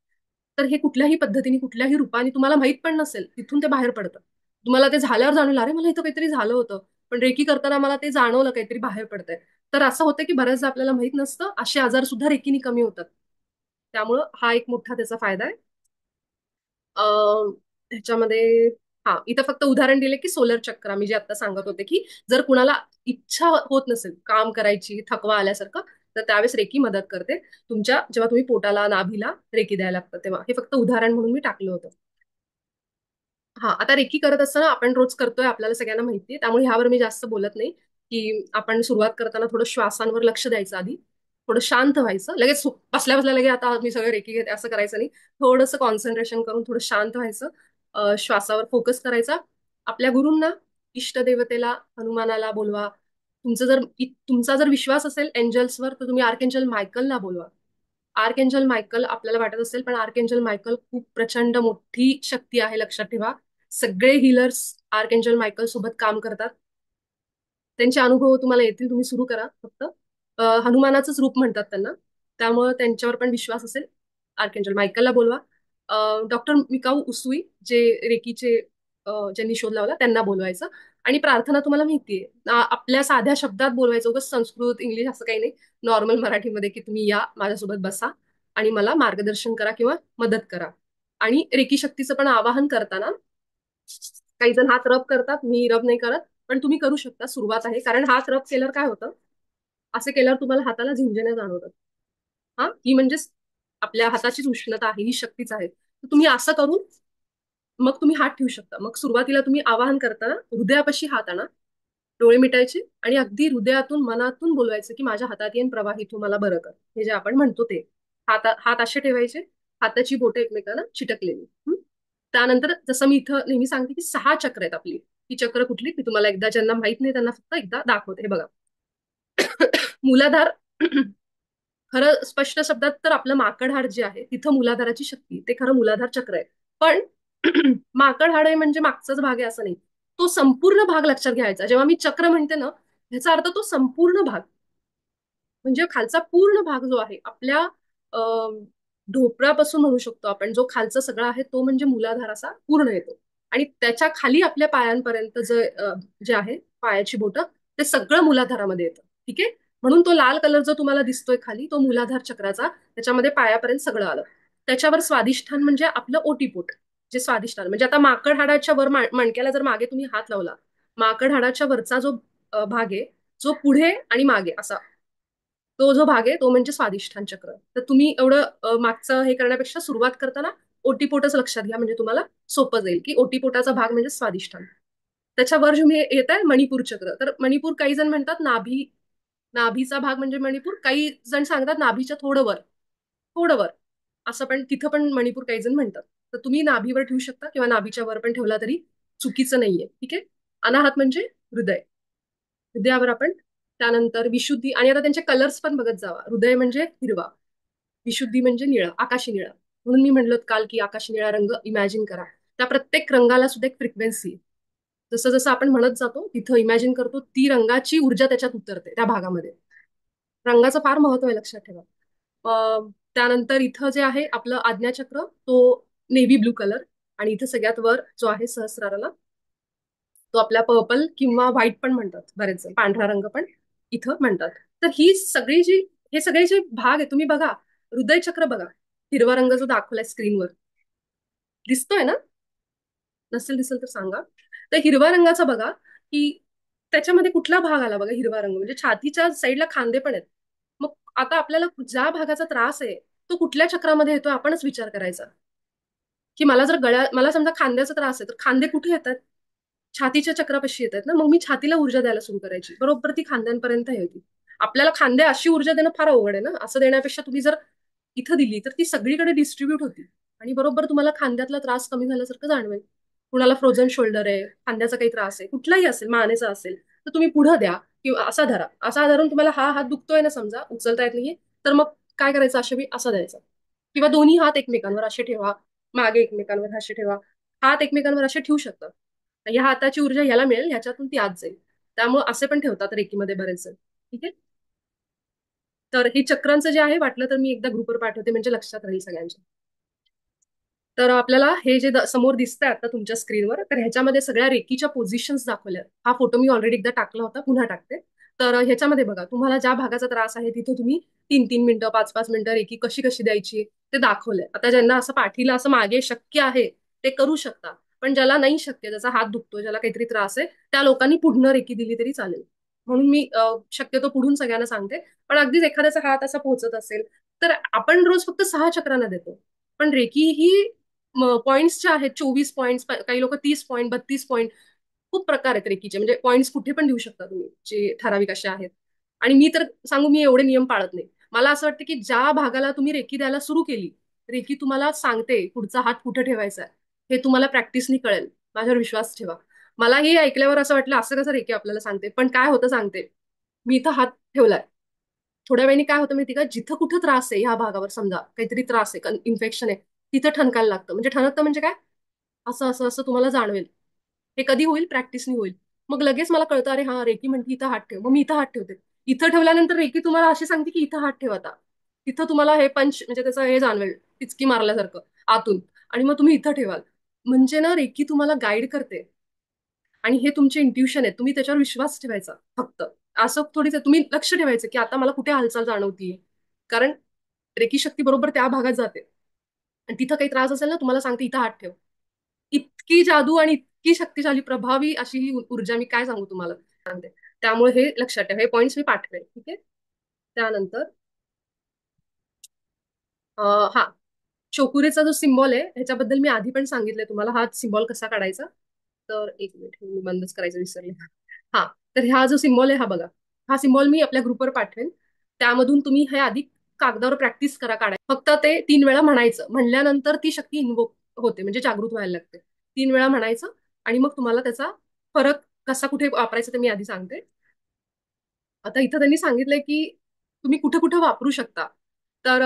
तर हे कुठल्याही पद्धतीने, कुठल्याही रूपाने, तुम्हाला माहित पण नसेल, तिथून ते बाहेर पडतं. तुम्हाला ते झाल्यावर जाणवलं, अरे मला इथं काहीतरी झालं होतं, पण रेकी करताना मला ते जाणवलं काहीतरी बाहेर पडतंय. तर असं होतं की बऱ्याचदा आपल्याला माहित नसतं, असे आजार सुद्धा रेकीने कमी होतात. त्यामुळं हा एक मोठा त्याचा फायदा आहे. ह्याच्यामध्ये, हा, इथं फक्त उदाहरण दिले की सोलर चक्र, मी जे आता सांगत होते की जर कुणाला इच्छा होत नसेल काम करायची, थकवा आल्यासारखं, तर त्यावेळेस रेकी मदत करते. तुमच्या जेव्हा तुम्ही पोटाला, नाभीला रेकी द्यायला लागतं तेव्हा. हे फक्त उदाहरण म्हणून मी टाकलं होतं. हा, आता रेकी करत असताना आपण रोज करतोय, आपल्याला सगळ्यांना माहितीये, त्यामुळे ह्यावर मी जास्त बोलत नाही. की आपण सुरुवात करताना थोडं श्वासांवर लक्ष द्यायचं आधी, थोडं शांत व्हायचं, लगेच बसल्या बसल्या लगे आता मी सगळं रेकी घेते असं करायचं नाही. थोडंसं कॉन्सन्ट्रेशन करून थोडं शांत व्हायचं, श्वासावर फोकस करायचा. आपल्या गुरूंना, इष्टदेवतेला, हनुमानाला बोलवा. तुमचा जर विश्वास असेल एंजल्सवर, तर तुम्ही आर्केंजल मायकलला बोलवा. आर्केंजल मायकल आपल्याला वाटत असेल, पण आर्केंजल मायकल खूप प्रचंड मोठी शक्ती आहे, लक्षात ठेवा. सगळे हिलर्स आर्कएंजल मायकल सोबत काम करतात. त्यांचे अनुभव तुम्हाला येतील, तुम्ही सुरू करा फक्त. हनुमानाचंच रूप म्हणतात त्यांना, त्यामुळे त्यांच्यावर पण विश्वास असेल. आर्केंजल मायकलला बोलवा. डॉक्टर मिकाऊ उसूई, जे रेकीचे ज्यांनी शोध लावला त्यांना बोलवायचं. आणि प्रार्थना तुम्हाला माहितीये, आपल्या साध्या शब्दात बोलवायचं, उगाच संस्कृत इंग्लिश असं काही नाही. नॉर्मल मराठीमध्ये की तुम्ही या माझ्यासोबत बसा आणि मला मार्गदर्शन करा किंवा मदत करा. आणि रेकी शक्तीचं पण आवाहन करताना काही जण हात रब करतात, मी रब नाही करत. पण तुम्ही करू शकता, सुरुवात आहे. कारण हात रब केल्यावर काय होतं, असे केल्यावर तुम्हाला हाताला झिंजण्या जाणवतात. हा, ही म्हणजे आपल्या हाताचीच उष्णता आहे, ही शक्तीच आहे. तर तुम्ही असं करून मग तुम्ही हात ठेवू शकता. मग सुरुवातीला तुम्ही आवाहन करताना हृदयापाशी हात आणा, डोळे मिटायचे आणि अगदी हृदयातून मनातून बोलवायचं की माझ्या हातात येईन प्रवाही, तू मला बरं कर. हे जे आपण म्हणतो ते हात हात असे ठेवायचे, हाताची बोटे एकमेकांना चिटकलेली. त्यानंतर जसं मी इथं नेहमी सांगते की 6 चक्र आहेत आपली. ही चक्र कुठली, मी तुम्हाला एकदा, ज्यांना माहित नाही त्यांना फक्त एकदा दाखवते. हे बघा. मूलाधार. खरं स्पष्ट शब्दात तर आपलं माकड हाड जे आहे तिथं मूलाधाराची शक्ती, ते खरं मूलाधार चक्र आहे. पण माकड हाड आहे म्हणजे मागचाच भाग आहे असं नाही. तो संपूर्ण भाग लक्षात घ्यायचा. जेव्हा मी चक्र म्हणते ना, ह्याचा अर्थ तो संपूर्ण भाग, म्हणजे खालचा पूर्ण भाग जो आहे आपल्या अं, ढोपरापासून म्हणू शकतो आपण, जो खालचा सगळा आहे तो म्हणजे मूलाधार असा पूर्ण येतो. आणि त्याच्या खाली आपल्या पायांपर्यंत जे आहे पायाची बोटं, ते सगळं मूलाधारामध्ये येतं. ठीक आहे. म्हणून तो लाल कलर जो तुम्हाला दिसतोय खाली, तो मूलाधार चक्राचा, त्याच्यामध्ये पायापर्यंत सगळं आलं. त्याच्यावर स्वादिष्ठान म्हणजे आपलं ओटीपोट, जे स्वादिष्ठान म्हणजे आता माकड हाडाच्या वर मणक्याला जर मागे तुम्ही हात लावला, माकड हाडाच्या वरचा जो भाग आहे, जो पुढे आणि मागे असा, तो जो भाग आहे तो म्हणजे स्वादिष्ठान चक्र. तर तुम्ही एवढं मागचं हे करण्यापेक्षा सुरुवात करताना ओटीपोटच लक्षात घ्या, म्हणजे तुम्हाला सोपं जाईल की ओटीपोटाचा भाग म्हणजे स्वादिष्ठान. त्याच्यावर तुम्ही येत आहे मणिपूर चक्र. तर मणिपूर काही जण म्हणतात नाभी, नाभीचा भाग म्हणजे मणिपूर, काही जण सांगतात नाभीच्या थोडं वर, थोडं वर असं, पण तिथं पण मणिपूर काही जण म्हणतात. तर तुम्ही नाभीवर ठेवू शकता किंवा नाभीच्या वर पण ठेवला तरी चुकीचं नाहीये. ठीक आहे. अनाहत म्हणजे हृदय, हृदयावर आपण. त्यानंतर विशुद्धी, आणि आता त्यांचे कलर्स पण बघत जावा. हृदय म्हणजे हिरवा, विशुद्धी म्हणजे निळा, आकाशी निळा. म्हणून मी म्हणलं काल की आकाशी निळा रंग इमॅजिन करा. त्या प्रत्येक रंगाला सुद्धा एक फ्रिक्वेन्सी, जसं जसं आपण म्हणत जातो तिथं इमॅजिन करतो, ती रंगाची ऊर्जा त्याच्यात उतरते त्या भागामध्ये. रंगाचं फार महत्व आहे, लक्षात ठेवा. त्यानंतर इथं जे आहे आपलं आज्ञाचक्र, तो नेव्ही ब्लू कलर. आणि इथं सगळ्यात वर जो आहे सहस्राराला, तो आपला पर्पल किंवा व्हाईट पण म्हणतात बरेच जण, पांढरा रंग पण इथं म्हणतात. तर ही सगळी जी, हे सगळे जे भाग आहे तुम्ही बघा. हृदय चक्र बघा, हिरवा रंग जो दाखवलाय स्क्रीनवर, दिसतोय ना? नसेल दिसेल तर सांगा. तर हिरवा रंगाचा बघा की त्याच्यामध्ये कुठला भाग आला बघा. हिरवा रंग म्हणजे छातीच्या साईडला खांदे पण आहेत. मग आता आपल्याला ज्या भागाचा त्रास आहे तो कुठल्या चक्रामध्ये येतो आपणच विचार करायचा. की मला जर मला समजा खांद्याचा त्रास आहे, तर खांदे कुठे येतात? छातीच्या चक्रापाशी येतात ना. मग मी छातीला ऊर्जा द्यायला सुरू करायची, बरोबर ती खांद्यांपर्यंत येते. आपल्याला खांदे अशी ऊर्जा देणं फार अवघड आहे ना. असं देण्यापेक्षा तुम्ही जर इथं दिली तर ती सगळीकडे डिस्ट्रीब्यूट होती आणि बरोबर तुम्हाला खांद्यातला त्रास कमी झाल्यासारखं जाणवेल. कुणाला फ्रोझन शोल्डर आहे, खांद्याचा काही त्रास आहे, कुठलाही असेल, मानेचा असेल, तर तुम्ही पुढं द्या किंवा असा धरा. असा धरून तुम्हाला हा हात दुखतोय ना, समजा उचलता येत नाहीये, तर मग काय करायचं, अशा वेळी असा द्यायचा. किंवा दोन्ही हात एकमेकांवर असे ठेवा, मागे एकमेकांवर असे ठेवा. हात एकमेकांवर असे ठेवू शकतात. या हाताची ऊर्जा ह्याला मिळेल, ह्याच्यातून ती आत जाईल. त्यामुळे असे पण ठेवतात रेकीमध्ये बरेच जण. ठीक आहे. तर हे चक्रांचं जे आहे, वाटलं तर मी एकदा ग्रुपवर पाठवते म्हणजे लक्षात राहील सगळ्यांच्या. तर आपल्याला हे जे समोर दिसतंय आता तुमच्या स्क्रीनवर, तर ह्याच्यामध्ये सगळ्या रेकीच्या पोझिशन्स दाखवल्या. हा फोटो मी ऑलरेडी एकदा टाकला होता, पुन्हा टाकते. तर ह्याच्यामध्ये बघा, तुम्हाला ज्या भागाचा त्रास आहे तिथे तुम्ही 3-3 मिनिटं, 5-5 मिनिटं रेकी कशी कशी द्यायची ते दाखवलंय. आता ज्यांना असं पाठीला असं मागे शक्य आहे ते करू शकता. पण ज्याला नाही शक्य, ज्याचा हात दुखतो, ज्याला काहीतरी त्रास आहे, त्या लोकांनी पुढनं रेकी दिली तरी चालेल. म्हणून मी शक्यतो पुढून सगळ्यांना सांगते. पण अगदीच एखाद्याचा हात असा पोहोचत असेल तर आपण रोज फक्त 6 चक्रांना देतो. पण रेकी ही पॉईंट्स जे आहेत, 24 पॉईंट्स, काही लोक 30 पॉईंट, 32 पॉईंट, खूप प्रकार आहेत रेकीचे. म्हणजे पॉईंट्स कुठे पण देऊ शकता तुम्ही, जे ठराविक असे आहेत. आणि मी तर सांगू, मी एवढे नियम पाळत नाही. मला असं वाटतं की ज्या भागाला तुम्ही रेकी द्यायला सुरू केली, रेकी तुम्हाला सांगते पुढचा हात कुठे ठेवायचा आहे, हे तुम्हाला प्रॅक्टिसनी कळेल. माझ्यावर विश्वास ठेवा. मला हे ऐकल्यावर असं वाटलं, असं कसं रेकी आपल्याला सांगते, पण काय होतं सांगते. मी इथं हात ठेवलाय, थोड्या वेळाने काय होतं माहिती का, जिथं कुठं त्रास आहे ह्या भागावर, समजा काहीतरी त्रास आहे, इन्फेक्शन आहे, तिथं ठणकायला लागतं. म्हणजे ठणकतं म्हणजे काय, असं असं असं तुम्हाला जाणवेल. हे कधी होईल? प्रॅक्टिसनी होईल. मग लगेच मला कळतं, अरे हा रेकी म्हणते इथं हात ठेव, मग मी इथं हात ठेवते. इथं ठेवल्यानंतर रेकी तुम्हाला अशी सांगते की इथं हात ठेव आता. तिथं तुम्हाला हे पंच म्हणजे त्याचं हे जाणवेल, टिचकी मारल्यासारखं आतून. आणि मग तुम्ही इथं ठेवाल. म्हणजे ना रेकी तुम्हाला गाईड करते. आणि हे तुमचे इंट्युशन आहे, तुम्ही त्याच्यावर विश्वास ठेवायचा फक्त. असं थोडीच आहे, तुम्ही लक्ष ठेवायचं की आता मला कुठे हालचाल जाणवतीये. कारण रेकी शक्ती बरोबर त्या भागात जाते. आणि तिथं काही त्रास असेल ना, तुम्हाला सांगते इथं हात ठेव. इतकी जादू आणि इतकी शक्तिशाली प्रभावी अशी ही ऊर्जा, मी काय सांगू तुम्हाला. सांगते. त्यामुळे हे लक्षात ठेवा, हे पॉइंट्स मी पाठवेल, ठीक आहे. त्यानंतर हा, चोकुरेचा जो सिम्बॉल आहे ह्याच्याबद्दल मी आधी पण सांगितलंय तुम्हाला, हा सिम्बॉल कसा काढायचा. तर एक मिनिट, मी बंदच करायचं विसरले. हा, तर हा जो सिम्बॉल आहे हा बघा. हा सिम्बॉल मी आपल्या ग्रुपवर पाठवेन. त्यामधून तुम्ही हे आधी कागदावर प्रॅक्टिस करा काढायला. फक्त ते 3 वेळा म्हणायचं, म्हणल्यानंतर ती शक्ती इन्वोक होते, म्हणजे जागृत व्हायला लागते. 3 वेळा म्हणायचं. आणि मग तुम्हाला त्याचा फरक कसा कुठे वापरायचा ते मी आधी सांगते. आता इथं त्यांनी सांगितलंय की तुम्ही कुठे कुठे वापरू शकता. तर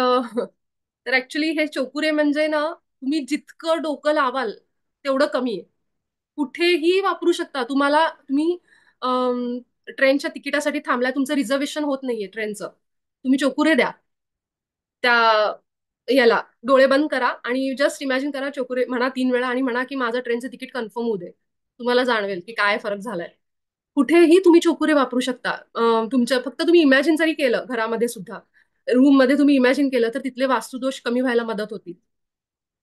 तर ऍक्च्युली हे चोकुरे म्हणजे ना, तुम्ही जितकं डोकं लावाल तेवढं कमी आहे. कुठेही वापरू शकता तुम्हाला. तुम्ही ट्रेनच्या तिकिटासाठी थांबलाय, तुमचं रिझर्वेशन होत नाहीये ट्रेनचं, तुम्ही चोकुरे द्या त्या याला. डोळे बंद करा आणि जस्ट इमॅजिन करा, चोकुरे म्हणा 3 वेळा आणि म्हणा की माझं ट्रेनचं तिकीट कन्फर्म होऊ दे. तुम्हाला जाणवेल की काय फरक झालाय. कुठेही तुम्ही चोकुरे वापरू शकता. तुमच्या फक्त तुम्ही इमॅजिन जरी केलं घरामध्ये सुद्धा, रूम मध्ये तुम्ही इमॅजिन केलं, तर तिथले वास्तुदोष कमी व्हायला मदत होती.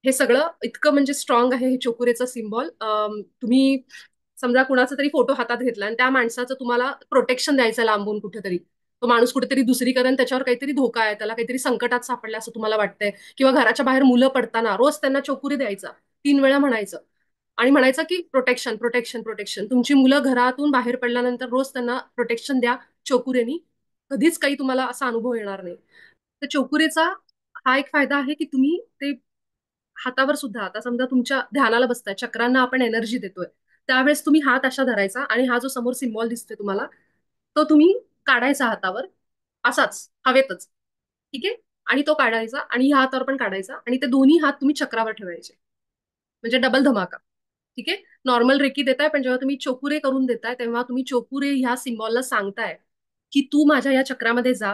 हे सगळं इतकं म्हणजे स्ट्रॉंग आहे हे चोकुरेचा सिम्बॉल. तुम्ही समजा कुणाचा तरी फोटो हातात घेतला आणि त्या माणसाचं तुम्हाला प्रोटेक्शन द्यायचं लांबून कुठेतरी. तो माणूस कुठेतरी दुसरीकडे आणि त्याच्यावर काहीतरी धोका आहे, त्याला काहीतरी संकटात सापडलं असं तुम्हाला वाटतंय, किंवा घराच्या बाहेर मुलं पडताना रोज त्यांना चोकुरी द्यायचा. 3 वेळा म्हणायचं. आणि म्हणायचं की प्रोटेक्शन प्रोटेक्शन प्रोटेक्शन. तुमची मुलं घरातून बाहेर पडल्यानंतर रोज त्यांना प्रोटेक्शन द्या चोकुरेनी. कधीच काही तुम्हाला असा अनुभव येणार नाही. तर चोकुरेचा हा एक फायदा आहे की तुम्ही ते हातावर सुद्धा, आता समजा तुमच्या ध्यानाला बसताय, चक्रांना आपण एनर्जी देतोय, त्यावेळेस तुम्ही हात अशा धरायचा आणि हा जो समोर सिम्बॉल दिसतोय तुम्हाला, तो तुम्ही काढायचा हातावर, असाच हवेतच, ठीक आहे. आणि तो काढायचा आणि ह्या हातावर पण काढायचा आणि ते दोन्ही हात तुम्ही चक्रावर ठेवायचे. म्हणजे डबल धमाका. ठीक आहे. नॉर्मल रेकी देताय, पण जेव्हा तुम्ही चोकुरे करून देताय तेव्हा तुम्ही चोकुरे ह्या सिम्बॉलला सांगताय की तू माझ्या या चक्रामध्ये जा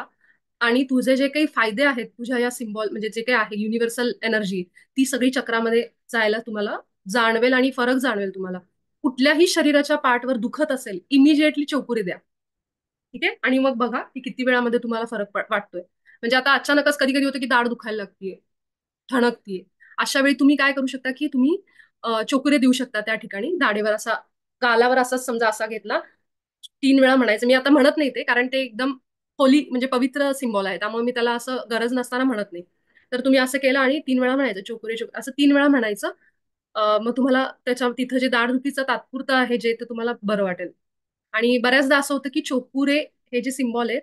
आणि तुझे जे काही फायदे आहेत तुझ्या या सिम्बॉल, म्हणजे जे काही आहे युनिव्हर्सल एनर्जी, ती सगळी चक्रामध्ये जायला तुम्हाला जाणवेल आणि फरक जाणवेल तुम्हाला. कुठल्याही शरीराच्या पार्टवर दुखत असेल, इमिजिएटली चोकुरे द्या. ठीक आहे. आणि मग बघा की किती वेळामध्ये तुम्हाला फरक वाटतोय. म्हणजे आता अचानकच कधी कधी होतं की दाढ दुखायला लागतीये, ठणकतीये. अशा वेळी तुम्ही काय करू शकता की तुम्ही चोकुरे देऊ शकता त्या ठिकाणी दाढेवर असा, गालावर असा समजा असा घेतला. 3 वेळा म्हणायचं. मी आता म्हणत नाही ते, कारण ते एकदम होली म्हणजे पवित्र सिम्बॉल आहे, त्यामुळे मी त्याला असं गरज नसताना म्हणत नाही. तर तुम्ही असं केलं आणि 3 वेळा म्हणायचं चोकुरे चोकुरे, असं 3 वेळा म्हणायचं. मग तुम्हाला त्याच्या तिथं जे दाढदुखीचं तात्पुरतं आहे जे, ते तुम्हाला बरं वाटेल. आणि बऱ्याचदा असं होतं की चोकुरे हे जे सिम्बॉल आहे,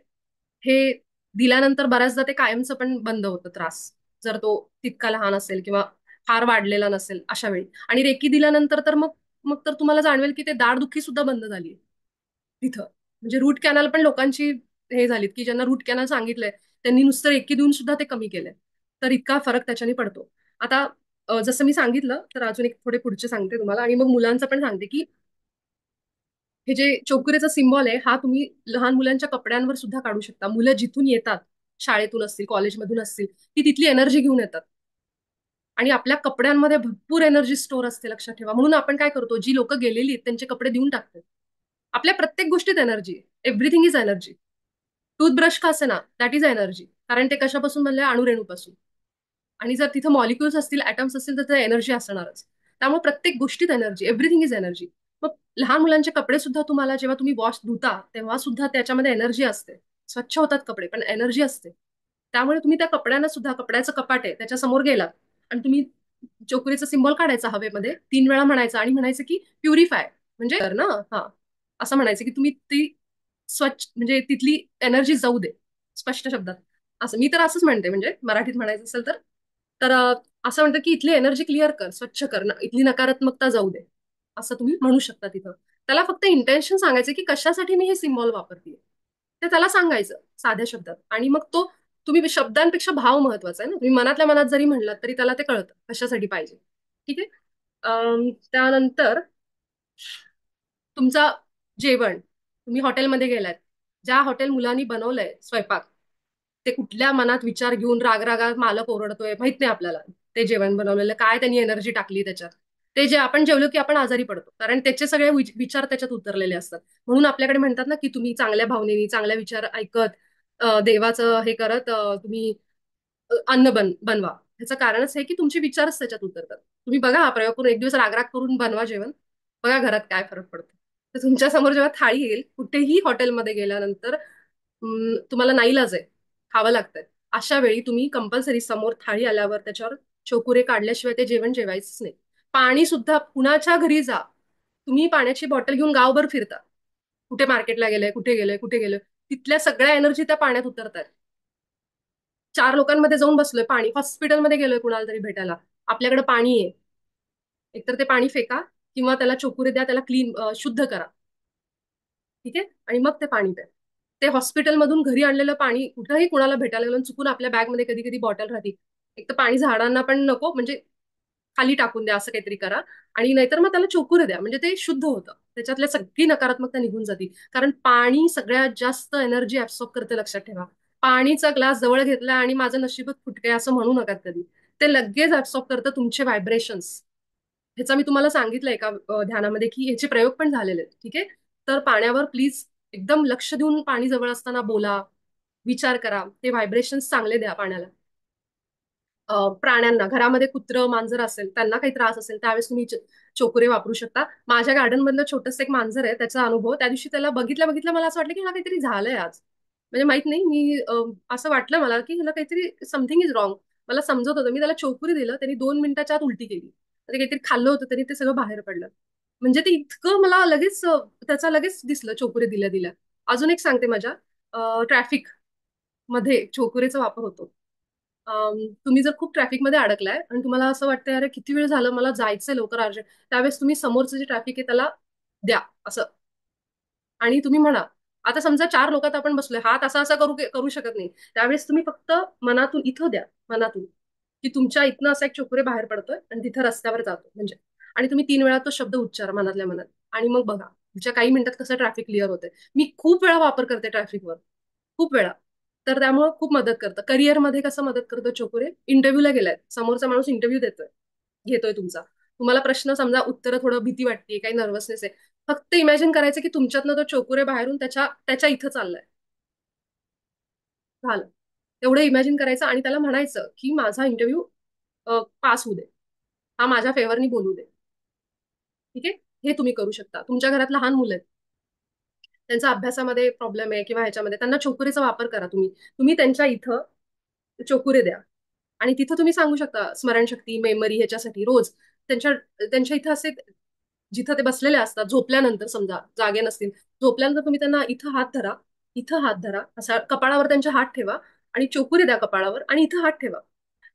हे दिल्यानंतर बऱ्याचदा ते कायमचं पण बंद होतं त्रास, जर तो तितका लहान असेल किंवा फार वाढलेला नसेल अशा वेळी. आणि रेकी दिल्यानंतर तर मग मग तर तुम्हाला जाणवेल की ते दाढदुखी सुद्धा बंद झाली तिथं. म्हणजे रूट कॅनल पण लोकांची हे झालीत, की ज्यांना रूट कॅनल सांगितलंय त्यांनी नुसतं रेकी देऊन सुद्धा ते कमी केलंय. तर इतका फरक त्याच्याने पडतो. आता जसं मी सांगितलं, तर अजून एक थोडे पुढचे सांगते तुम्हाला, आणि मग मुलांचं पण सांगते की हे जे चोकुरेचा सिम्बॉल आहे हा तुम्ही लहान मुलांच्या कपड्यांवर सुद्धा काढू शकता. मुलं जिथून येतात, शाळेतून असतील कॉलेजमधून असतील, ती तिथली एनर्जी घेऊन येतात. आणि आपल्या कपड्यांमध्ये भरपूर एनर्जी स्टोअर असते, लक्षात ठेवा. म्हणून आपण काय करतो, जी लोक गेलेली आहेत त्यांचे कपडे देऊन टाकतो. आपल्या प्रत्येक गोष्टीत energy, everything is energy. Toothbrush का असे ना, दॅट इज एनर्जी. कारण ते कशापासून बनले, अणुरेणूपासून. आणि जर तिथं मॉलिक्युल्स असतील, ऍटम्स असतील, तर एनर्जी असणारच. त्यामुळे प्रत्येक गोष्टीत एनर्जी, एव्हरीथिंग इज एनर्जी. मग लहान मुलांचे कपडे सुद्धा तुम्हाला जेव्हा तुम्ही वॉश धुता तेव्हा सुद्धा त्याच्यामध्ये एनर्जी असते. स्वच्छ होतात कपडे, पण एनर्जी असते. त्यामुळे तुम्ही त्या कपड्यांना सुद्धा, कपड्याचं कपाट आहे त्याच्या समोर गेलात आणि तुम्ही चोकरीचा सिम्बॉल काढायचा हवेमध्ये, 3 वेळा म्हणायचा आणि म्हणायचं की प्युरिफाय, म्हणजे तर ना, हा, असं म्हणायचं की तुम्ही ती स्वच्छ, म्हणजे तिथली एनर्जी जाऊ दे, स्पष्ट शब्दात. असं मी तर असंच म्हणते, म्हणजे मराठीत म्हणायचं असेल तर. तर असं म्हणतं की इथली एनर्जी क्लिअर कर, स्वच्छ कर, इथली नकारात्मकता जाऊ दे. असं तुम्ही म्हणू शकता तिथं. त्याला फक्त इंटेन्शन सांगायचं की कशासाठी मी हे सिम्बॉल वापरते, ते त्याला सांगायचं साध्या शब्दात. आणि मग तो, तुम्ही शब्दांपेक्षा भाव महत्वाचा आहे ना, तुम्ही मनातल्या मनात जरी म्हणलात तरी त्याला ते कळतं कशासाठी पाहिजे. ठीक आहे. त्यानंतर तुमचा जेवण, तुम्ही हॉटेलमध्ये गेलात, ज्या हॉटेल मुलांनी बनवलंय स्वयंपाक, ते कुठल्या मनात विचार घेऊन राग मालक ओरडतोय माहित नाही आपल्याला. ते जेवण बनवलेलं काय त्यांनी एनर्जी टाकली त्याच्यात. ते जे आपण जेवलो की आपण आजारी पडतो, कारण त्याचे सगळे विचार त्याच्यात उतरलेले असतात. म्हणून आपल्याकडे म्हणतात ना की तुम्ही चांगल्या भावनेनी चांगल्या विचार ऐकत, देवाचं हे करत, तुम्ही अन्न बनवा. ह्याचं कारणच हे की तुमचे विचारच त्याच्यात उतरतात. तुम्ही बघा हा प्रयोग करून एक दिवस राग करून बनवा जेवण, बघा घरात काय फरक पडतो. तर तुमच्या समोर जेव्हा थाळी येईल कुठेही हॉटेलमध्ये गेल्यानंतर, तुम्हाला नाईलाज आहे, खावं लागतंय, अशा वेळी तुम्ही कंपल्सरी समोर थाळी आल्यावर त्याच्यावर चोकुरे काढल्याशिवाय ते जेवण जेवायचंच नाही. पाणी सुद्धा कुणाच्या घरी जा, तुम्ही पाण्याची बॉटल घेऊन गावभर फिरता, कुठे मार्केटला गेलंय, कुठे गेलंय, कुठे गेलोय, तिथल्या सगळ्या एनर्जी त्या पाण्यात उतरतात. चार लोकांमध्ये जाऊन बसलोय, पाणी, हॉस्पिटलमध्ये गेलोय कुणाला तरी भेटायला, आपल्याकडे पाणी आहे, एकतर ते पाणी फेका किंवा त्याला चोकुरे द्या, त्याला क्लीन शुद्ध करा. ठीक आहे, आणि मग ते पाणी प्या. ते हॉस्पिटलमधून घरी आणलेलं पाणी कुठंही कुणाला भेटायला गेलं आणि चुकून आपल्या बॅगमध्ये कधी कधी बॉटल राहते, एक तर पाणी झाडांना पण नको, म्हणजे खाली टाकून द्या, असं काहीतरी करा. आणि नाहीतर मग त्याला चोकुरे द्या, म्हणजे ते शुद्ध होतं, त्याच्यातल्या सगळी नकारात्मकता निघून जाते. कारण पाणी सगळ्यात जास्त एनर्जी ऍब्सॉर्ब करते, लक्षात ठेवा. पाणीचा ग्लास जवळ घेतला आणि माझं नशीबच फुटके असं म्हणू नका कधी. ते लगेच ऍब्सॉर्ब करतं तुमचे व्हायब्रेशन्स. ह्याचा मी तुम्हाला सांगितलं एका ध्यानामध्ये की ह्याचे प्रयोग पण झालेले आहेत. ठीक आहे, तर पाण्यावर प्लीज एकदम लक्ष देऊन पाणी जवळ असताना बोला, विचार करा, ते व्हायब्रेशन्स चांगले द्या पाण्याला. प्राण्यांना, घरामध्ये कुत्रं मांजर असेल, त्यांना काही त्रास असेल, त्यावेळेस तुम्ही चोकुरे वापरू शकता. माझ्या गार्डन मधलं छोटस एक मांजर आहे, त्याचा अनुभव, त्या दिवशी त्याला बघितल्या बघितल्या मला असं वाटलं की ह्याला काहीतरी झालंय आज. म्हणजे माहित नाही, मी असं वाटलं मला की ह्याला काहीतरी समथिंग इज रॉंग. मला समजत होतं, मी त्याला चोकुरी दिलं, त्यांनी 2 मिनिटाच्या आत उलटी केली. ते काहीतरी खाल्लं होतं त्यांनी, ते सगळं बाहेर पडलं. म्हणजे ते इतकं मला लगेच त्याचा लगेच दिसलं चोकुरे दिल्या दिल्या. अजून एक सांगते, माझ्या ट्रॅफिक मध्ये चोकुरेचा वापर होतो. तुम्ही जर खूप ट्रॅफिकमध्ये अडकलाय आणि तुम्हाला असं वाटतंय अरे किती वेळ झालं, मला जायचंय लवकर अर्जंट, त्यावेळेस तुम्ही समोरचं जे ट्रॅफिक आहे त्याला द्या असं, आणि तुम्ही म्हणा. आता समजा चार लोकात आपण बसलोय, हात असा असा करू करू शकत नाही, त्यावेळेस तुम्ही फक्त मनातून इथं द्या, मनातून, की तुमच्या इथनं असा एक चोकुरे बाहेर पडतोय आणि तिथं रस्त्यावर जातो म्हणजे. आणि तुम्ही 3 वेळा तो शब्द उच्चारा मनातल्या मनात, आणि मग बघा तुमच्या काही मिनिटात कसं ट्रॅफिक क्लिअर होतंय. मी खूप वेळा वापर करते ट्रॅफिकवर, खूप वेळा. तर त्यामुळे खूप मदत करतं. करिअरमध्ये कसं मदत करतं चोकुरे, इंटरव्ह्यूला गेलाय, समोरचा माणूस इंटरव्ह्यू घेतोय तुमचा, तुम्हाला प्रश्न समजा उत्तर थोडं भीती वाटते, काही नर्वसनेस आहे, फक्त इमॅजिन करायचं की तुमच्यातनं तो चोकुरे बाहेरून त्याच्या त्याच्या इथं चाललाय, झालं. तेवढं इमॅजिन करायचं आणि त्याला म्हणायचं की माझा इंटरव्ह्यू पास होऊ दे, हा माझ्या फेवरनी बोलू दे. ठीक आहे, हे तुम्ही करू शकता. तुमच्या घरात लहान मुलं आहेत, त्यांचा अभ्यासामध्ये प्रॉब्लेम आहे किंवा ह्याच्यामध्ये, त्यांना चोकुरीचा वापर करा तुम्ही. तुम्ही त्यांच्या इथं चोकुरे द्या, आणि तिथं तुम्ही सांगू शकता स्मरणशक्ती, मेमरी, ह्याच्यासाठी रोज त्यांच्या त्यांच्या इथं असे, जिथं ते बसलेले असतात, झोपल्यानंतर समजा जागे नसतील, झोपल्यानंतर तुम्ही त्यांना इथं हात धरा, इथं हात धरा, असा कपाळावर त्यांच्या हात ठेवा, आणि चोकुरी द्या कपाळावर, आणि इथं हात ठेवा.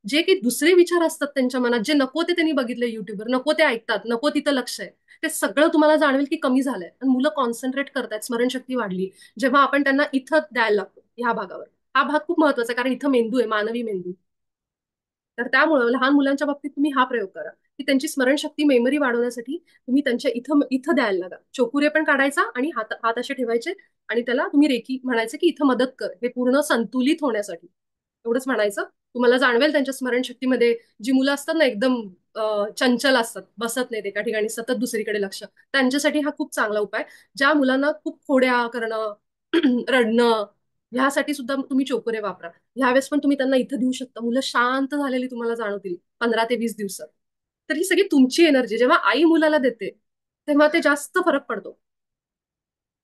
जे काही दुसरे विचार असतात त्यांच्या मनात, जे नको ते त्यांनी बघितलं युट्यूबवर, नको ते ऐकतात, नको तिथं लक्ष आहे, ते सगळं तुम्हाला जाणवेल की कमी झालंय आणि मुलं कॉन्सन्ट्रेट करतायत, स्मरणशक्ती वाढली, जेव्हा आपण त्यांना इथं द्यायला लागतो ह्या भागावर. हा भाग खूप महत्वाचा आहे, कारण इथं मेंदू आहे, मानवी मेंदू. तर त्यामुळं लहान मुलांच्या बाबतीत तुम्ही हा प्रयोग करा, की त्यांची स्मरणशक्ती, मेमरी वाढवण्यासाठी तुम्ही त्यांच्या इथं इथं द्यायला लागा. चोकुरे पण काढायचा आणि हात हात असे ठेवायचे, आणि त्याला तुम्ही रेकी म्हणायचं की इथं मदत कर, हे पूर्ण संतुलित होण्यासाठी. एवढंच म्हणायचं. तुम्हाला जाणवेल त्यांच्या स्मरणशक्तीमध्ये, जी मुलं असतात ना एकदम चंचल असतात, बसत नाहीत एका ठिकाणी, सतत दुसरीकडे लक्ष, त्यांच्यासाठी हा खूप चांगला उपाय. ज्या मुलांना खूप खोड्या करणं, रडणं, ह्यासाठी सुद्धा तुम्ही चोकुरे वापरा. ह्यावेळेस पण तुम्ही त्यांना इथं देऊ शकता, मुलं शांत झालेली तुम्हाला जाणवतील 15 ते 20 दिवसात. तर ही सगळी तुमची एनर्जी जेव्हा आई मुलाला देते, तेव्हा ते जास्त फरक पडतो.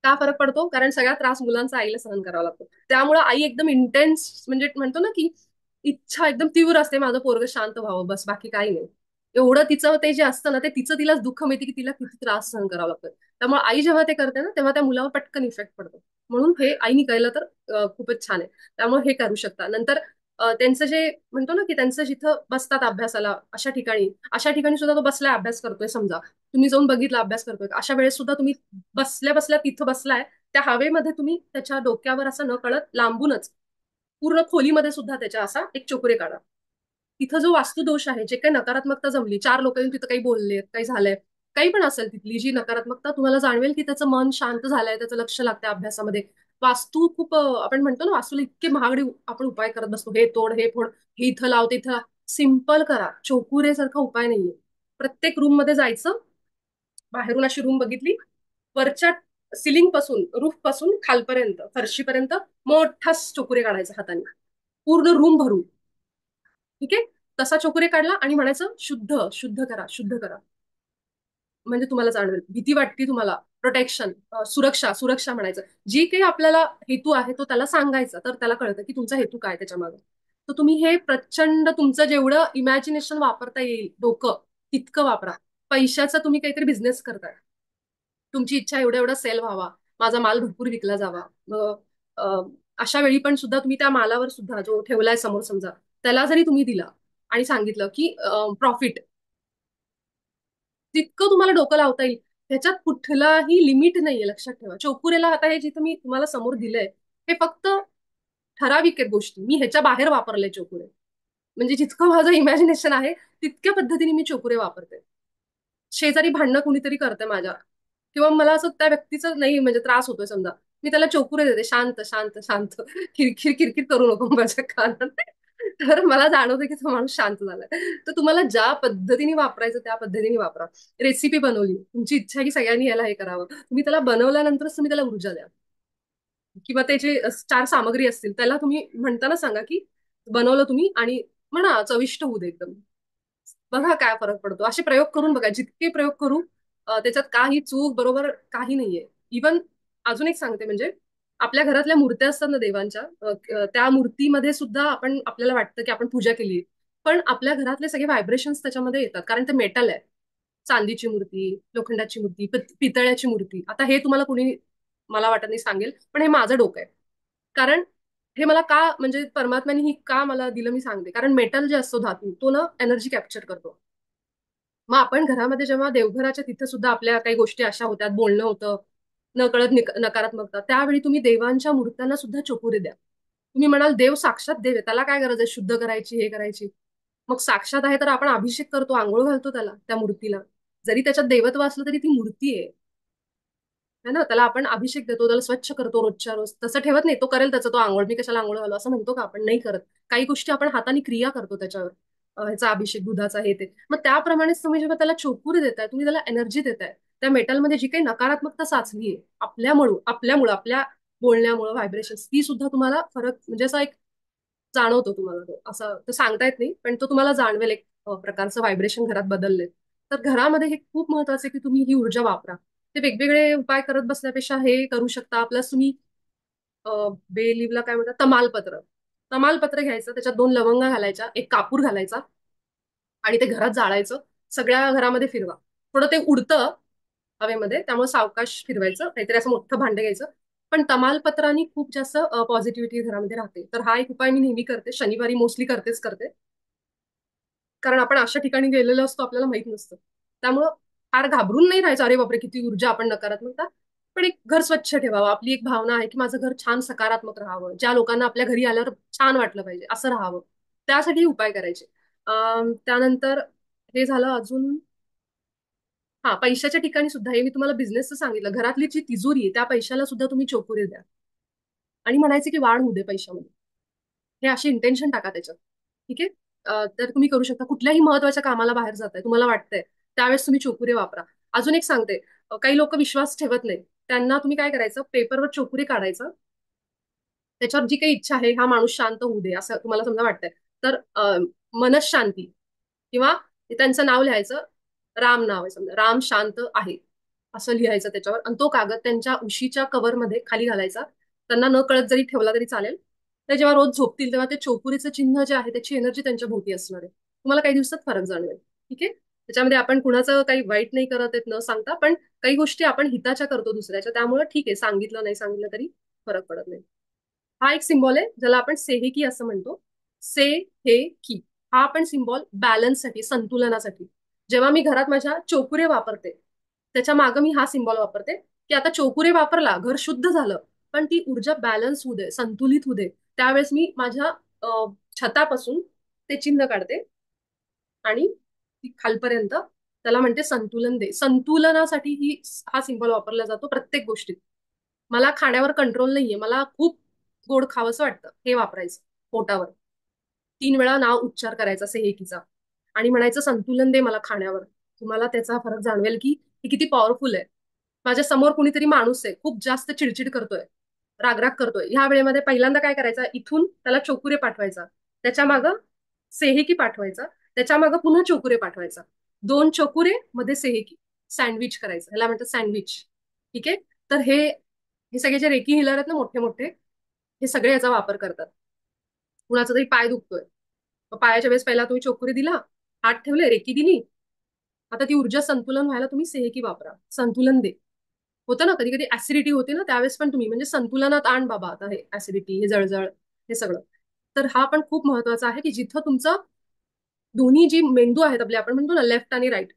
का फरक पडतो? कारण सगळा त्रास मुलांचा आईला सहन करावा लागतो. त्यामुळे आई एकदम इंटेन्स, म्हणजे म्हणतो ना की इच्छा एकदम तीव्र असते, माझं पोरग शांत व्हावं, बस बाकी काही नाही. एवढं तिचं ते जे असतं ना, ते तिचं तिलाच दुःख माहिती की तिला किती त्रास सहन करावा लागतो. त्यामुळे आई जेव्हा ते करते ना, तेव्हा त्या मुलावर पटकन इफेक्ट पडतो. म्हणून हे आईनी कळलं तर खूपच छान आहे. त्यामुळे हे करू शकता. नंतर त्यांचं जे म्हणतो ना की त्यांचं जिथं बसतात अभ्यासाला, अशा ठिकाणी सुद्धा तो बसलाय अभ्यास करतोय समजा, तुम्ही जाऊन बघितलं अभ्यास करतोय का? अशा वेळेस सुद्धा तुम्ही बसल्या बसल्या तिथं बसलाय, त्या हवेमध्ये तुम्ही त्याच्या डोक्यावर असं न कळत लांबूनच पूर्ण खोलीमध्ये सुद्धा त्याच्या असा एक चोकुरे काढा. तिथं जो वास्तुदोष आहे, जे काही नकारात्मकता जमली, चार लोक येऊन तिथं काही बोललेत, काही झालंय, काही पण असेल तिथली जी नकारात्मकता, तुम्हाला जाणवेल की त्याचं मन शांत झालंय, त्याचं लक्ष लागतंय अभ्यासामध्ये. वास्तू खूप आपण म्हणतो ना, वास्तूला इतके महागडे आपण उपाय करत बसतो, हे तोड, हे फोड, हे इथं लाव, ते इथं लाव. सिम्पल करा. चोकुरेसारखा उपाय नाहीये. प्रत्येक रूम मध्ये जायचं, बाहेरून अशी रूम बघितली, वरच्या सिलिंग पासून, रूफ पासून खालपर्यंत, फरशीपर्यंत मोठा चोकुरे काढायचा हाताने, पूर्ण रूम भरून. ठीक आहे. तसा चोकुरे काढला आणि म्हणायचं शुद्ध, शुद्ध करा, शुद्ध करा. म्हणजे तुम्हाला जाणवेल, भीती वाटते तुम्हाला, प्रोटेक्शन, सुरक्षा, सुरक्षा म्हणायचं. जी काही आपल्याला हेतू आहे तो त्याला सांगायचा, तर त्याला कळतं की तुमचा हेतू काय त्याच्या मागे. तर तुम्ही हे प्रचंड तुमचं जेवढं इमॅजिनेशन वापरता येईल डोकं, तितकं वापरा. पैशाचा तुम्ही काहीतरी बिझनेस करताय, तुमची इच्छा एवढा एवढा सेल व्हावा, माझा माल भरपूर विकला जावा. मग अशा वेळी पण सुद्धा तुम्ही त्या मालावर सुद्धा जो ठेवलाय समोर समजा, त्याला जरी तुम्ही दिला आणि सांगितलं की प्रॉफिट, तितकं तुम्हाला डोकं लावता येईल. ह्याच्यात कुठलाही लिमिट नाहीये, लक्षात ठेवा. चोकुरेला आता हे जिथं मी तुम्हाला समोर दिलंय, हे फक्त ठराविक आहेत गोष्टी. मी ह्याच्या बाहेर वापरले चोकुरे. म्हणजे जितकं माझं इमॅजिनेशन आहे, तितक्या पद्धतीने मी चोकुरे वापरते. शेजारी भांडणं कुणीतरी करते माझ्या, किंवा मला असं त्या व्यक्तीचं नाही म्हणजे त्रास होतोय समजा, मी त्याला चोकुरे देते, शांत शांत शांत, किरकिर किरकिर करू नको माझ्या कानात. तर मला जाणवतं की तो माणूस शांत झालाय. तर तुम्हाला ज्या पद्धतीने वापरायचं त्या पद्धतीने वापरा. रेसिपी बनवली, तुमची इच्छा आहे की सगळ्यांनी याला हे करावं, तुम्ही त्याला बनवल्यानंतरच तुम्ही त्याला ऊर्जा द्या. किंवा ते जे चार सामग्री असतील त्याला तुम्ही म्हणताना सांगा की बनवलं तुम्ही, आणि म्हणा चविष्ट होऊ दे एकदम. बघा काय फरक पडतो. असे प्रयोग करून बघा, जितके प्रयोग करू त्याच्यात काही चूक बरोबर काही नाहीये. इवन अजून एक सांगते, म्हणजे आपल्या घरातल्या मूर्त्या असतात ना देवांच्या, त्या मूर्तीमध्ये सुद्धा आपण, आपल्याला वाटतं की आपण पूजा केली, पण आपल्या घरातले सगळे व्हायब्रेशन्स त्याच्यामध्ये येतात, कारण ते मेटल आहे. चांदीची मूर्ती, लोखंडाची मूर्ती, पितळ्याची मूर्ती. आता हे तुम्हाला कोणी, मला वाटत नाही सांगेल, पण हे माझं डोकं आहे. कारण हे मला का, म्हणजे परमात्म्याने ही का मला दिलं मी सांगते. कारण मेटल जे असतो, धातू, तो ना एनर्जी कॅप्चर करतो. मग आपण घरामध्ये जेव्हा देवघराच्या तिथे सुद्धा आपल्या काही गोष्टी अशा होत्या, बोलणं होतं, नकळत नकारात्मकता, त्यावेळी तुम्ही देवांच्या मूर्त्यांना सुद्धा चोकुरे द्या. तुम्ही म्हणाल देव साक्षात देव आहे, त्याला काय गरज आहे शुद्ध करायची, हे करायची. मग साक्षात आहे तर आपण अभिषेक करतो, आंघोळ घालतो त्याला, त्या मूर्तीला. जरी त्याच्यात देवत्व असलं तरी ती मूर्ती आहे. है ना, त्याला आपण अभिषेक देतो, त्याला स्वच्छ करतो रोजच्या रोज. तसं ठेवत नाही, तो करेल त्याचा तो आंघोळ, मी कशाला आंघोळ घालू असं म्हणतो का आपण? नाही करत. काही गोष्टी आपण हाताने क्रिया करतो त्याच्यावर, ह्याचा अभिषेक, दुधाचा, हे ते. मग त्याप्रमाणेच तुम्ही जेव्हा त्याला चोखूर देताय, तुम्ही त्याला एनर्जी देताय. त्या मेटलमध्ये जी काही नकारात्मकता साचली आहे आपल्यामुळं आपल्या बोलण्यामुळं, व्हायब्रेशन, ती सुद्धा तुम्हाला फरक, म्हणजे असा एक जाणवतो तुम्हाला. तो असं तर सांगता येत नाही, पण तो तुम्हाला जाणवेल, एक प्रकारचं व्हायब्रेशन घरात बदलले. तर घरामध्ये हे खूप महत्वाचं आहे की तुम्ही ही ऊर्जा वापरा. ते वेगवेगळे उपाय करत बसण्यापेक्षा हे करू शकता. प्लस तुम्ही बेलीवला काय म्हणतात, तमालपत्र. तमालपत्र घ्यायचं, त्याच्यात दोन लवंगा घालायच्या, एक कापूर घालायचा, आणि ते घरात जाळायचं. सगळ्या घरामध्ये फिरवा. थोडं ते उडतं हवेमध्ये, त्यामुळे सावकाश फिरवायचं, नाहीतरी असं मोठं भांडं घ्यायचं. पण तमालपत्रानी खूप जास्त पॉझिटिव्हिटी घरामध्ये राहते. तर हा एक उपाय मी नेहमी करते, शनिवारी मोस्टली करतेच करते. कारण आपण अशा ठिकाणी गेलेलो असतो, आपल्याला माहित नसतं. त्यामुळं फार घाबरून नाही राहायचं, अरे बापरे किती ऊर्जा, आपण नकारात्मकता. पण एक घर स्वच्छ ठेवावं. आपली एक भावना आहे की माझं घर छान सकारात्मक राहावं, ज्या लोकांना आपल्या घरी आल्यावर छान वाटलं पाहिजे असं राहावं. त्यासाठी उपाय करायचे. त्यानंतर हे झालं. अजून हा, पैशाच्या ठिकाणी सुद्धा, हे मी तुम्हाला बिझनेसचं सांगितलं, घरातली जी तिजोरी आहे त्या पैशाला सुद्धा तुम्ही चोपुरे द्या, आणि म्हणायचे की वाढ होऊ दे पैशामध्ये. हे असे इंटेन्शन टाका त्याच्यात. ठीक आहे. तर तुम्ही करू शकता. कुठल्याही महत्वाच्या कामाला बाहेर जाताय, तुम्हाला वाटतंय, त्यावेळेस तुम्ही चोकुरे वापरा. अजून एक सांगते, काही लोक विश्वास ठेवत नाही, त्यांना तुम्ही काय करायचं, पेपरवर चोकुरे काढायचं, त्याच्यावर जी काही इच्छा आहे, हा माणूस शांत होऊ दे असं तुम्हाला समजा वाटतंय, तर मनशांती, किंवा त्यांचं नाव लिहायचं, राम नाव आहे समजा, राम शांत आहे, असं लिहायचं त्याच्यावर, आणि तो कागद त्यांच्या उशीच्या कव्हरमध्ये खाली घालायचा. त्यांना न कळत जरी ठेवला तरी चालेल. ते जेव्हा रोज झोपतील तेव्हा ते चोपुरीचं चिन्ह जे आहे त्याची एनर्जी त्यांच्या भोवती असणार आहे. तुम्हाला काही दिवसात फरक जाणवेल. ठीक आहे. त्याच्यामध्ये आपण कुणाचं काही वाईट नाही करत आहेत न सांगता, पण काही गोष्टी आपण हिताच्या करतो दुसऱ्याच्या, त्यामुळे ठीक आहे, सांगितलं नाही सांगितलं तरी फरक पडत नाही. हा एक सिम्बॉल आहे, ज्याला आपण सेहेकी असं म्हणतो. से हे की, हा आपण सिम्बॉल बॅलन्ससाठी, संतुलनासाठी, जेव्हा मी घरात माझ्या चोकुरे वापरते, त्याच्या मागे मी हा सिम्बॉल वापरते की आता चोकुरे वापरला, घर शुद्ध झालं, पण ती ऊर्जा बॅलन्स होऊ दे, संतुलित होऊ दे. त्यावेळेस मी माझ्या छतापासून ते चिन्ह काढते आणि ती खालपर्यंत त्याला म्हणते संतुलन दे. संतुलनासाठी हा सिंबल वापरला जातो प्रत्येक गोष्टीत. मला खाण्यावर कंट्रोल नाहीये, मला खूप गोड खावंसं वाटतं, हे वापरायचं पोटावर. 3 वेळा नाव उच्चार करायचा सेहेकीचा आणि म्हणायचं संतुलन दे मला खाण्यावर. तुम्हाला त्याचा फरक जाणवेल की हे किती पॉवरफुल आहे. माझ्या समोर कुणीतरी माणूस आहे, खूप जास्त चिडचिड करतोय, रागराग करतोय, ह्या वेळेमध्ये पहिल्यांदा काय करायचं, इथून त्याला चोकुरे पाठवायचा, त्याच्या मागं सेहेकी पाठवायचा, त्याच्या मागं पुन्हा चोकुरे पाठवायचा, 2 चोकुरे मध्ये सेहेकी, सँडविच करायचं, ह्याला म्हणतात सँडविच. ठीक आहे. तर हे सगळे जे रेकी हिलर आहेत ना मोठे मोठे, हे सगळे याचा वापर करतात. कुणाचा तरी पाय दुखतोय, मग पायाच्या वेळेस पहिला तुम्ही चोकुरे दिला, हात ठेवले, रेकी दिली, आता ती ऊर्जा संतुलन व्हायला तुम्ही सेहेकी वापरा, संतुलन दे. होतं ना कधी कधी ऍसिडिटी होते ना, त्यावेळेस पण तुम्ही म्हणजे संतुलनात आण बाबा आता हे ऍसिडिटी, हे जळजळ, हे सगळं. तर हा पण खूप महत्वाचा आहे की जिथं तुमचं दोन्ही जी मेंदू आहेत आपले, आपण म्हणतो ना लेफ्ट आणि राईट,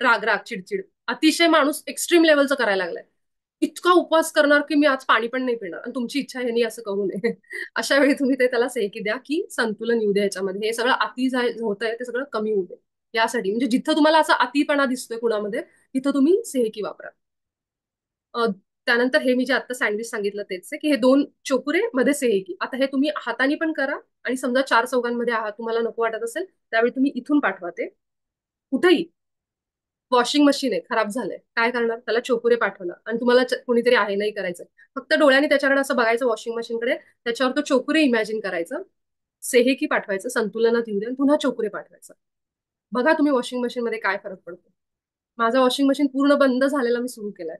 राग राग चिडचिड, अतिशय माणूस एक्स्ट्रीम लेवलचं करायला लागलाय, इतका उपवास करणार की मी आज पाणी पण नाही पिणार, आणि तुमची इच्छा आहे असं करू नये. अशा वेळी तुम्ही ते त्याला सेकी द्या की संतुलन येऊ द्या याच्यामध्ये, हे सगळं अति होत आहे ते सगळं कमी होऊ दे. यासाठी म्हणजे जिथं तुम्हाला असा अतिपणा दिसतोय कुणामध्ये, तिथं तुम्ही सेहेकी वापरा. अ, त्यानंतर हे मी जे आता सँडविच सांगितलं तेच आहे की हे 2 चोकुरे मध्ये सेहेकी. आता हे तुम्ही हाताने पण करा, आणि समजा 4 चौघांमध्ये आहात, तुम्हाला नको वाटत असेल त्यावेळी तुम्ही इथून पाठवा ते कुठेही. वॉशिंग मशीन आहे, खराब झालंय, काय करणार, त्याला चोकुरे पाठवला आणि तुम्हाला कोणीतरी आहे नाही करायचं, फक्त डोळ्याने त्याच्याकडे असं बघायचं वॉशिंग मशीनकडे, त्याच्यावर तो चोकुरे इमॅजिन करायचं, सेहेकी पाठवायचं, संतुलनात येऊ दे, आणि पुन्हा चोकुरे पाठवायचं. बघा तुम्ही वॉशिंग मशीन मध्ये काय फरक पडतो. माझं वॉशिंग मशीन पूर्ण बंद झालेलं मी सुरू केलंय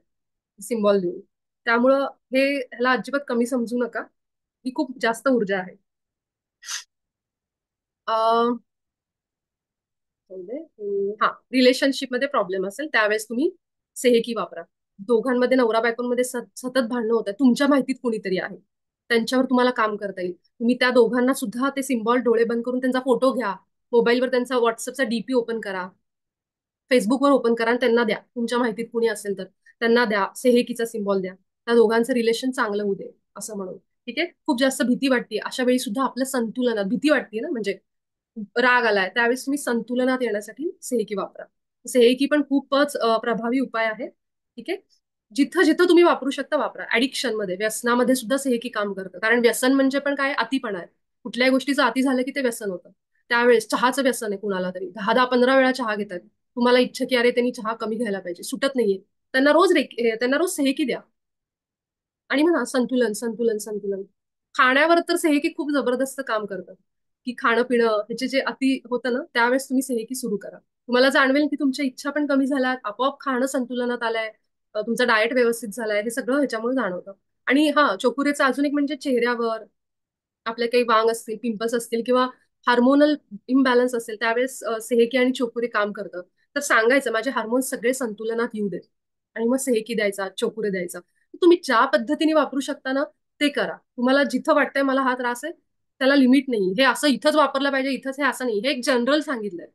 सिम्बॉल देऊन. त्यामुळं ह्याला अजिबात कमी समजू नका, ही खूप जास्त ऊर्जा आहे. अं, हा, रिलेशनशिप मध्ये प्रॉब्लेम असेल त्यावेळेस तुम्ही सेहेकी वापरा. दोघांमध्ये नवरा बायकोंमध्ये सतत भांडणं होत आहे, तुमच्या माहितीत कोणीतरी आहे, त्यांच्यावर तुम्हाला काम करता येईल, तुम्ही त्या दोघांना सुद्धा ते सिम्बॉल डोळे बंद करून त्यांचा फोटो घ्या, मोबाईलवर त्यांचा व्हॉट्सअपचा डीपी ओपन करा, फेसबुकवर ओपन करा आणि त्यांना द्या, तुमच्या माहितीत कुणी असेल तर त्यांना द्या, सेहेकीचा सिम्बॉल द्या, त्या दोघांचं रिलेशन चांगलं होऊ दे असं म्हणून. ठीक आहे. खूप जास्त भीती वाटते अशा वेळी सुद्धा, आपल्या संतुलनात भीती वाटते ना, म्हणजे राग आलाय त्यावेळेस तुम्ही संतुलनात येण्यासाठी सेहेकी वापरा. सेहेकी पण खूपच प्रभावी उपाय आहे. ठीक आहे. जिथं जिथं तुम्ही वापरू शकता वापरा. ऍडिक्शन मध्ये, व्यसनामध्ये सुद्धा सेहेकी काम करतं, कारण व्यसन म्हणजे पण काय, अतिपणा आहे. कुठल्याही गोष्टीचं अति झालं की ते व्यसन होतं. त्यावेळेस चहाचं व्यसन आहे कुणाला तरी, 10-10, 15 वेळा चहा घेतात, तुम्हाला इच्छा की अरे त्यांनी चहा कमी घ्यायला पाहिजे, सुटत नाहीये, त्यांना रोज सेहेकी द्या आणि म्हणा संतुलन संतुलन संतुलन. खाण्यावर तर सेहेकी खूप जबरदस्त काम करतं, की खाणं पिणं ह्याचे जे अति होतं ना, त्यावेळेस तुम्ही सेहेकी सुरू करा, तुम्हाला जाणवेल की तुमच्या इच्छा पण कमी झाल्या, आपोआप खाणं संतुलनात आलंय, तुमचा डाएट व्यवस्थित झालाय, हे सगळं ह्याच्यामुळे जाणवतं. आणि हा, चोकुरेचा अजून एक म्हणजे चेहऱ्यावर आपले काही वांग असतील, पिंपल्स असतील, किंवा हार्मोनल इम्बॅलन्स असेल, त्यावेळेस सेहेकी आणि चोकुरे काम करतं. तर सांगायचं माझे हार्मोन्स सगळे संतुलनात येऊ देत, आणि मग सेहेकी द्यायचा, चोकुरे द्यायचा. तुम्ही ज्या पद्धतीने वापरू शकता ना, ते करा. तुम्हाला जिथं वाटतंय मला हा त्रास आहे, त्याला लिमिट नाही, हे असं इथंच वापरलं पाहिजे, इथंच हे असं नाही, हे एक जनरल सांगितलंय,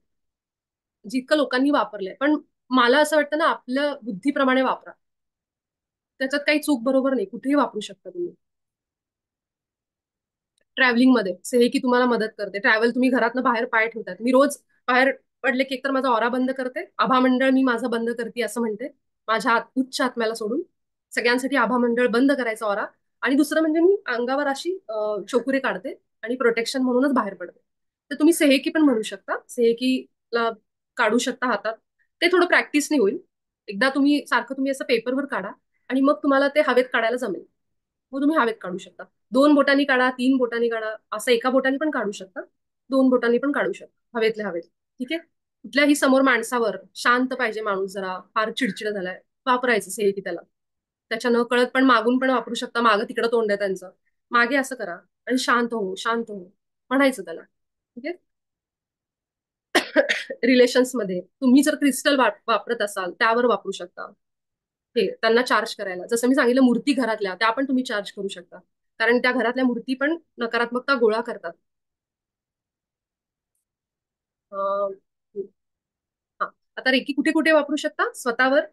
जितकं लोकांनी वापरलंय. पण मला असं वाटतं ना, आपल्या बुद्धीप्रमाणे वापरा, त्याच्यात काही चूक बरोबर नाही, कुठेही वापरू शकता तुम्ही. ट्रॅव्हलिंग मध्ये सेहेकी तुम्हाला मदत करते. ट्रॅव्हल तुम्ही घरातनं बाहेर पाय ठेवतात, मी रोज बाहेर पडले की एकतर माझा ऑरा बंद करते, आभामंडळ मी माझं बंद करते असं म्हणते, माझ्या उच्च आत्म्याला सोडून सगळ्यांसाठी आभामंडळ बंद करायचा ऑरा. आणि दुसरं म्हणजे मी अंगावर अशी चोकुरे काढते आणि प्रोटेक्शन म्हणूनच बाहेर पडते. तर तुम्ही सेहेकी पण म्हणू शकता, सेहेकीला काढू शकता हातात. ते थोडं प्रॅक्टिसने होईल, एकदा तुम्ही सारखं तुम्ही असं पेपरवर काढा, आणि मग तुम्हाला ते हवेत काढायला जमेल, मग तुम्ही हवेत काढू शकता. 2 बोटांनी काढा, 3 बोटांनी काढा, असं एका बोटाने पण काढू शकता, 2 बोटांनी पण काढू शकता, हवेतल्या हवेत. ठीक आहे. कुठल्याही समोर माणसावर, शांत पाहिजे माणूस, जरा फार चिडचिड झालाय, वापरायचं सेहेकी त्याला. त्याच्या न कळत पण मागून पण वापरू शकता, मागं तिकडं तोंड आहे त्यांचं, मागे असं करा आणि शांत हो शांत हो म्हणायचं त्याला. ठीक आहे. रिलेशन्स मध्ये तुम्ही जर क्रिस्टल वापरत असाल त्यावर वापरू शकता, हे त्यांना चार्ज करायला. जसं मी सांगितलं मूर्ती घरातल्या, त्या पण तुम्ही चार्ज करू शकता, कारण त्या घरातल्या मूर्ती पण नकारात्मकता गोळा करतात. अं, हा, आता रेकी कुठे कुठे वापरू शकता, स्वतःवर,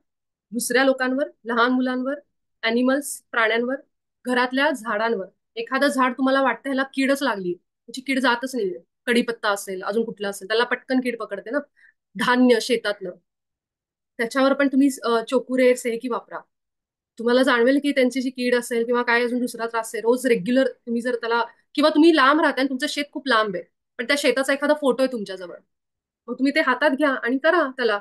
दुसऱ्या लोकांवर, लहान मुलांवर, अॅनिमल्स प्राण्यांवर, घरातल्या झाडांवर. एखादं झाड तुम्हाला वाटतं ह्याला कीडच लागली, त्याची कीड जातच नाहीये, कढीपत्ता असेल, अजून कुठलं असेल, त्याला पटकन कीड पकडते ना. धान्य शेतातलं, त्याच्यावर पण तुम्ही चोकुरे सेकी वापरा. तुम्हाला जाणवेल की त्यांची जी कीड असेल किंवा काय अजून दुसरा त्रास आहे, रोज रेग्युलर तुम्ही जर त्याला, किंवा तुम्ही लांब राहता आणि तुमचं शेत खूप लांब आहे, पण त्या शेताचा एखादा फोटो आहे तुमच्याजवळ, मग तुम्ही ते हातात घ्या आणि करा त्याला.